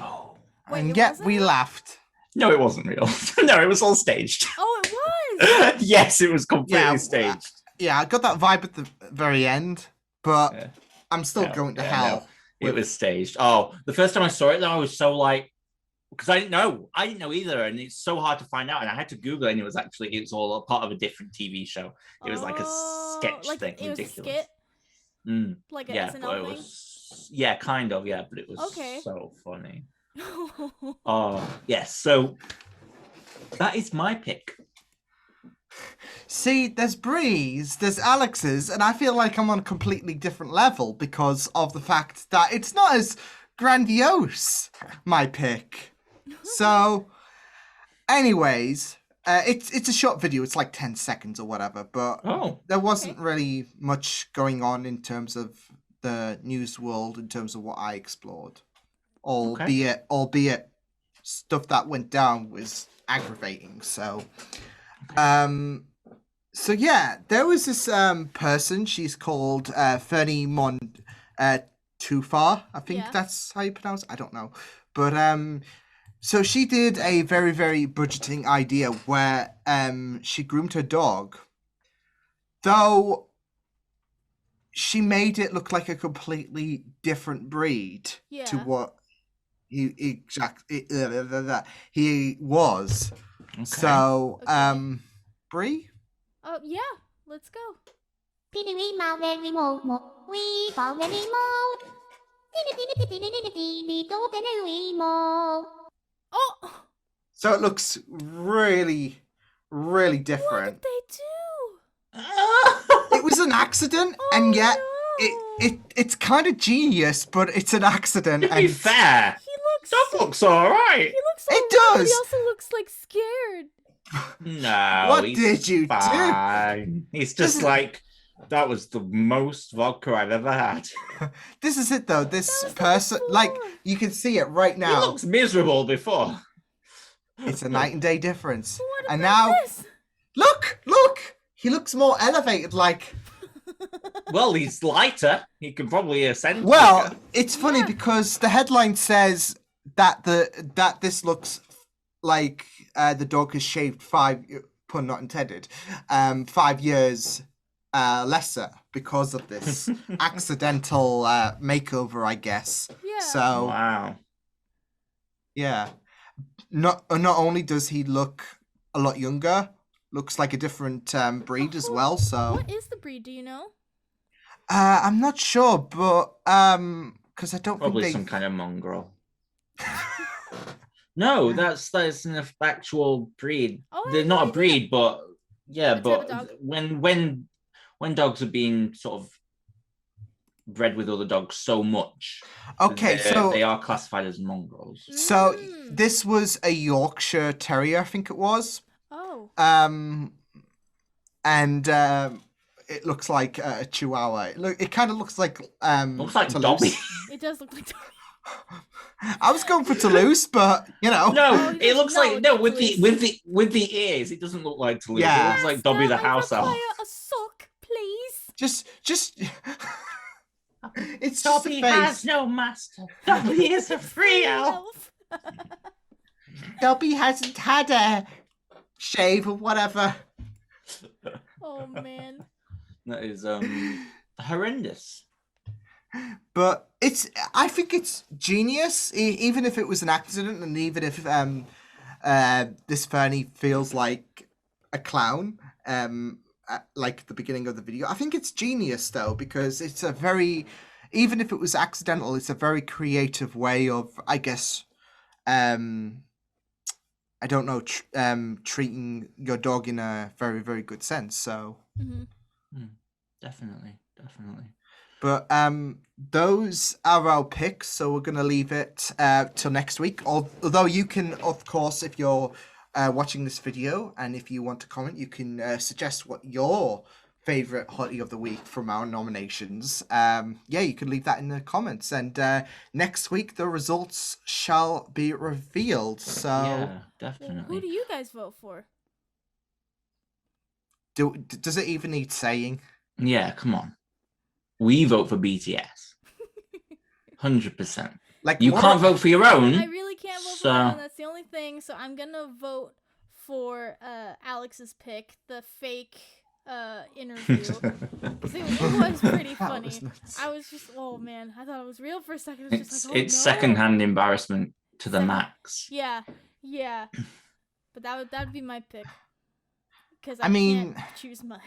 Oh. Wait, And it yet wasn't? we laughed. No, it wasn't real. No, it was all staged. Oh, it was. Yes, it was completely Yeah, staged. Yeah, I got that vibe at the very end, but Yeah. I'm still Yeah, going to yeah, hell. no. It was staged. Oh, the first time I saw it, though, I was so like, because I didn't know either, and it's so hard to find out. And I had to Google it, and it was all a part of a different TV show. It was like a sketch like thing, it was a ridiculous. skit, Mm, like an yeah, SNL but it thing. was kind of, yeah, but it was Okay. so funny. Oh yes, so that is my pick. See, there's Bree's, there's Alex's, and I feel like I'm on a completely different level because of the fact that it's not as grandiose, my pick. So, anyways, it's a short video. It's like 10 seconds or whatever, but Oh, there wasn't really much going on in terms of the news world, in terms of what I explored. Albeit stuff that went down was aggravating. So, so yeah, there was this person. She's called Fernie Tufar. I think Yeah. that's how you pronounce it. I don't know, but so she did a very, very budgeting idea where she groomed her dog, though she made it look like a completely different breed to Yeah. what he was. okay. So, Okay. Bree? Oh yeah, let's go. Oh, So it looks really, really what different. did they do? It was an accident, and yet it's kind of genius, but it's an accident. To be And fair, He looks. that looks all right. He looks. It alright, but does. He also looks like scared. No, What he's did you do? fine. He's This just is- like, that was the most vodka I've ever had. this is it, though. This was the person, like, before. you can see it right He now. looks miserable before. It's a night and day difference. What And about now, this? look! He looks more elevated, like. Well, he's lighter. He can probably ascend. Well, quicker. it's funny Yeah. because the headline says that this looks like the dog has shaved pun not intended, 5 years lesser because of this accidental makeover, I guess. Yeah. So Wow. yeah, not only does he look a lot younger, looks like a different breed as well. So What is the breed? Do you know? I'm not sure, but because I don't Probably think some kind of mongrel. No, that's an actual breed. Oh, I They're had no not a idea. breed, but yeah, What type of but dog? when dogs are being sort of bred with other dogs so much, okay, so they are classified as mongrels. So Mm. this was a Yorkshire Terrier, I think it was. Oh. And it looks like a Chihuahua. It kind of looks like Looks like Toulouse. Dobbie. It does look like Dobbie. I was going for Toulouse, but you know. No, he it does looks not like look no like with the ears. It doesn't look like Toulouse. Yeah. It looks like Dobbie the Master, house I elf. require a sock, please. Just it's just Dobbie a face. has no master. Dobbie is a free elf. Dobbie hasn't had a shave or whatever. Oh man. That is horrendous. But I think it's genius, even if it was an accident, and even if this Fernie feels like a clown, like the beginning of the video. I think it's genius though, because it's a very, even if it was accidental, it's a very creative way of, I guess, I don't know, treating your dog in a very, very good sense. So. Mm-hmm. Definitely. But those are our picks, so we're going to leave it till next week. Although you can, of course, if you're watching this video and if you want to comment, you can suggest what your favourite hottie of the week from our nominations. You can leave that in the comments. And next week, the results shall be revealed. So Yeah, Well, definitely. who do you guys vote for? does it even need saying? Yeah, come on. We vote for BTS. 100%. Like You can't vote for your own. I really can't vote for my own. That's the only thing. So I'm gonna vote for Alex's pick, the fake interview. 'Cause it was pretty funny. I was just, oh man, I thought it was real for a second. It was just like, oh It's no. secondhand embarrassment to the max. Yeah. But that would be my pick. Because I mean- can't choose mine.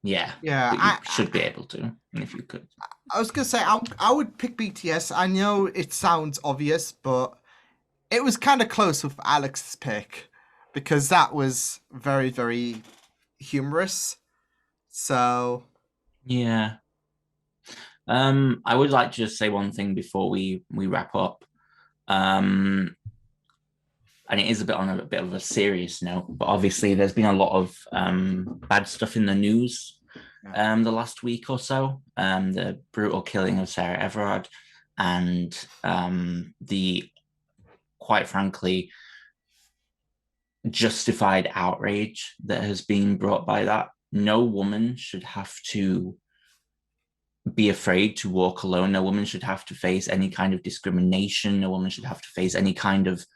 Yeah. Yeah, But you should be able to, if you could. I was gonna say I would pick BTS. I know it sounds obvious, but it was kind of close with Alex's pick because that was very, very humorous. So Yeah. I would like to just say one thing before we wrap up. And it is on a bit of a serious note, but obviously there's been a lot of bad stuff in the news the last week or so. The brutal killing of Sarah Everard and the, quite frankly, justified outrage that has been brought by that. No woman should have to be afraid to walk alone. No woman should have to face any kind of discrimination. No woman should have to face any kind of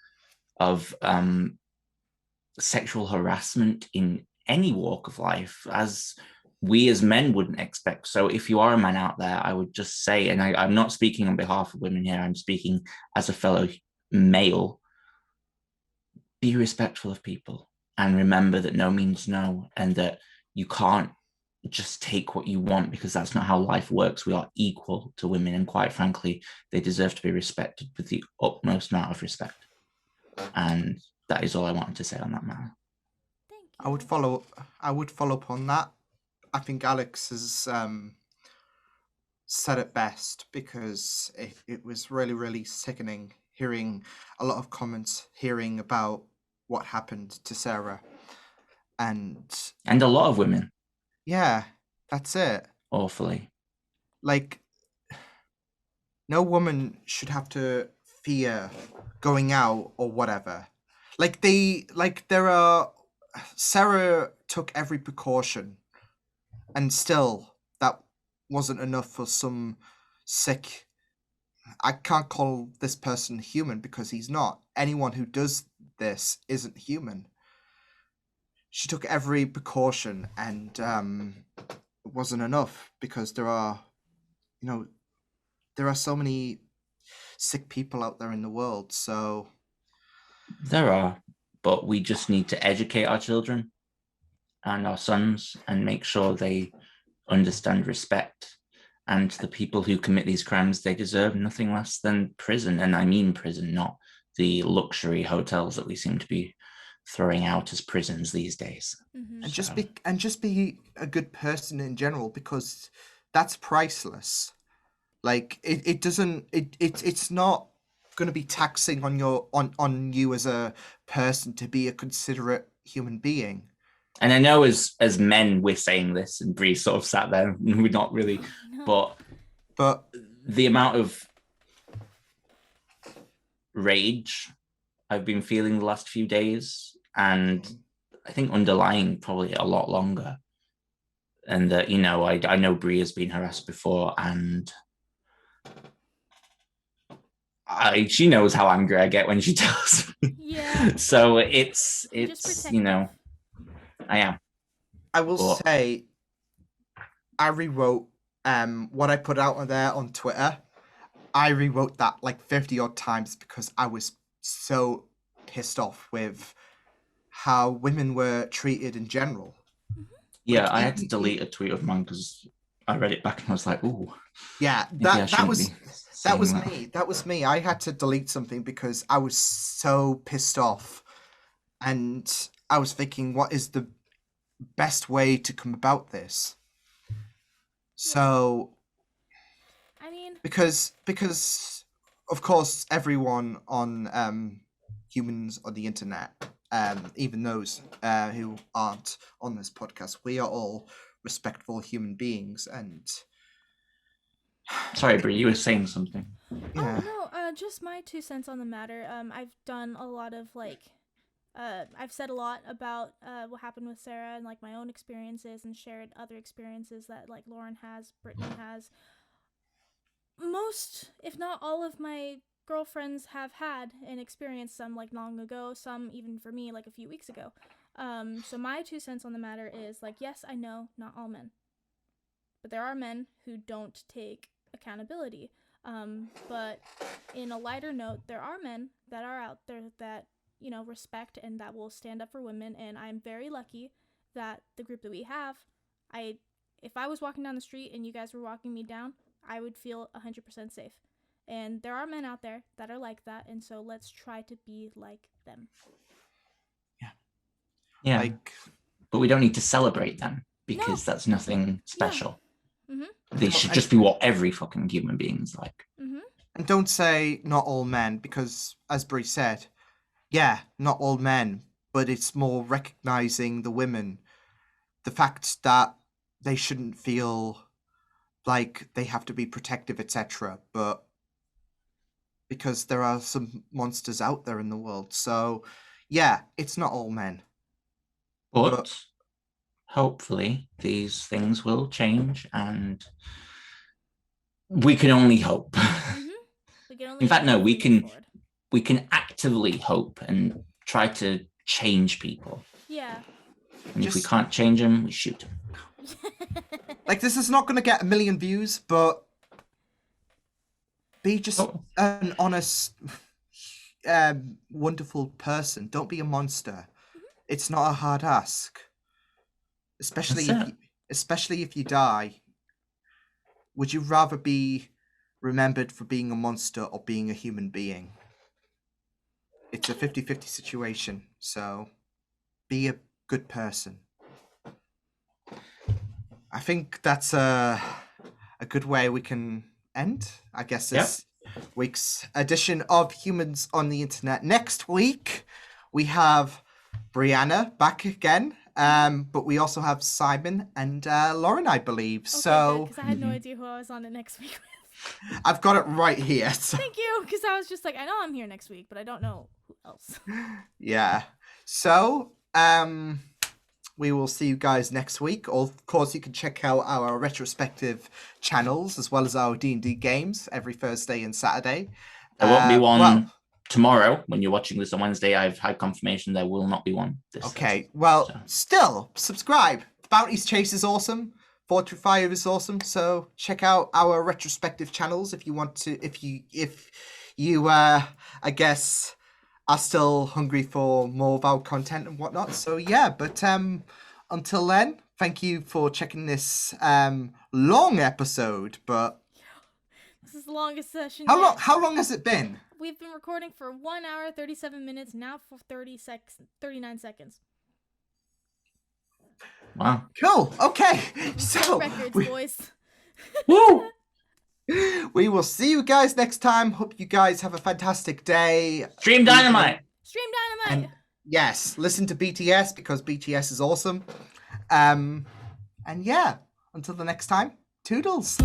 sexual harassment in any walk of life, as we as men wouldn't expect. So if you are a man out there, I would just say, and I'm not speaking on behalf of women here, I'm speaking as a fellow male, be respectful of people and remember that no means no, and that you can't just take what you want, because that's not how life works. We are equal to women, and quite frankly, they deserve to be respected with the utmost amount of respect. And that is all I wanted to say on that matter. Thank you. I would follow up on that. I think Alex has said it best, because it was really, really sickening hearing a lot of comments, hearing about what happened to Sarah. And a lot of women. Yeah, that's it. Awfully. Like, no woman should have to fear going out or whatever. Sarah took every precaution, and still that wasn't enough for some sick I can't call this person human because he's not. Anyone who does this isn't human. She took every precaution, and it wasn't enough because there are so many sick people out there in the world. So There are, but we just need to educate our children and our sons and make sure they understand respect. And the people who commit these crimes, they deserve nothing less than prison. And I mean prison, not the luxury hotels that we seem to be throwing out as prisons these days. Mm-hmm. And just be a good person in general, because that's priceless. Like it's not going to be taxing on you as a person to be a considerate human being. And I know as men we're saying this, and Bree sort of sat there and we're not really, but the amount of rage I've been feeling the last few days, and I think underlying probably a lot longer, and that, you know, I know Bree has been harassed before, and she knows how angry I get when she tells me. Yeah. So it's you know, I am. I will say, I rewrote what I put out there on Twitter. I rewrote that like 50 odd times because I was so pissed off with how women were treated in general. Yeah, like, I had to delete a tweet of mine because I read it back and I was like, "Ooh." Yeah, that was me. I had to delete something because I was so pissed off, and I was thinking, what is the best way to come about this? So, I mean, because of course everyone on humans on the internet, even those who aren't on this podcast, we are all respectful human beings. And sorry, Brie, you were saying something. Yeah. Oh no, just my 2 cents on the matter. I've done a lot of I've said a lot about what happened with Sarah and like my own experiences, and shared other experiences that like Lauren has, Brittany has. Most, if not all, of my girlfriends have had an experience, some like long ago, some even for me like a few weeks ago. So my 2 cents on the matter is like, yes, I know not all men, but there are men who don't take accountability. But in a lighter note, there are men that are out there that, you know, respect and that will stand up for women. And I'm very lucky that the group that we have, if I was walking down the street and you guys were walking me down, I would feel 100% safe. And there are men out there that are like that, and so let's try to be like them. Yeah. Like, but we don't need to celebrate them because that's nothing special. Yeah. Mm-hmm. They should just be what every fucking human being is like. Mm-hmm. And don't say not all men, because as Brie said, yeah, not all men, but it's more recognizing the women, the fact that they shouldn't feel like they have to be protective, etc. But because there are some monsters out there in the world. So yeah, it's not all men. But hopefully these things will change, and we can only hope. Mm-hmm. We can only In fact, no, we can actively hope and try to change people. Yeah. And if we can't change them, we shoot them. Like, this is not going to get 1 million views, but be just an honest, wonderful person. Don't be a monster. Mm-hmm. It's not a hard ask. Especially if you die. Would you rather be remembered for being a monster or being a human being? It's a 50-50 situation, so be a good person. I think that's a good way we can end, I guess, this week's edition of Humans on the Internet. Next week, we have Brianna back again, but we also have Simon and Lauren, I believe. Okay, so because I had no idea who I was on it next week with. I've got it right here. So. Thank you, because I was just like, I know I'm here next week, but I don't know who else. Yeah. So, we will see you guys next week. Of course, you can check out our retrospective channels as well as our D&D games every Thursday and Saturday. There won't be one tomorrow when you're watching this on Wednesday. I've had confirmation there will not be one this Okay, Thursday, well, still, subscribe. Bounty's Chase is awesome. Fortune Fire is awesome. So check out our retrospective channels if you want to, if you I guess are still hungry for more of our content and whatnot. So yeah, but until then, thank you for checking this long episode. But This is the longest session. how long has it been? We've been recording for 1 hour 37 minutes, now for 39 seconds. Wow. Cool. Okay. So records, boys. Woo! We will see you guys next time. Hope you guys have a fantastic day. Stream Dynamite. Stream Dynamite. And yes, listen to BTS because BTS is awesome. And yeah, until the next time, toodles.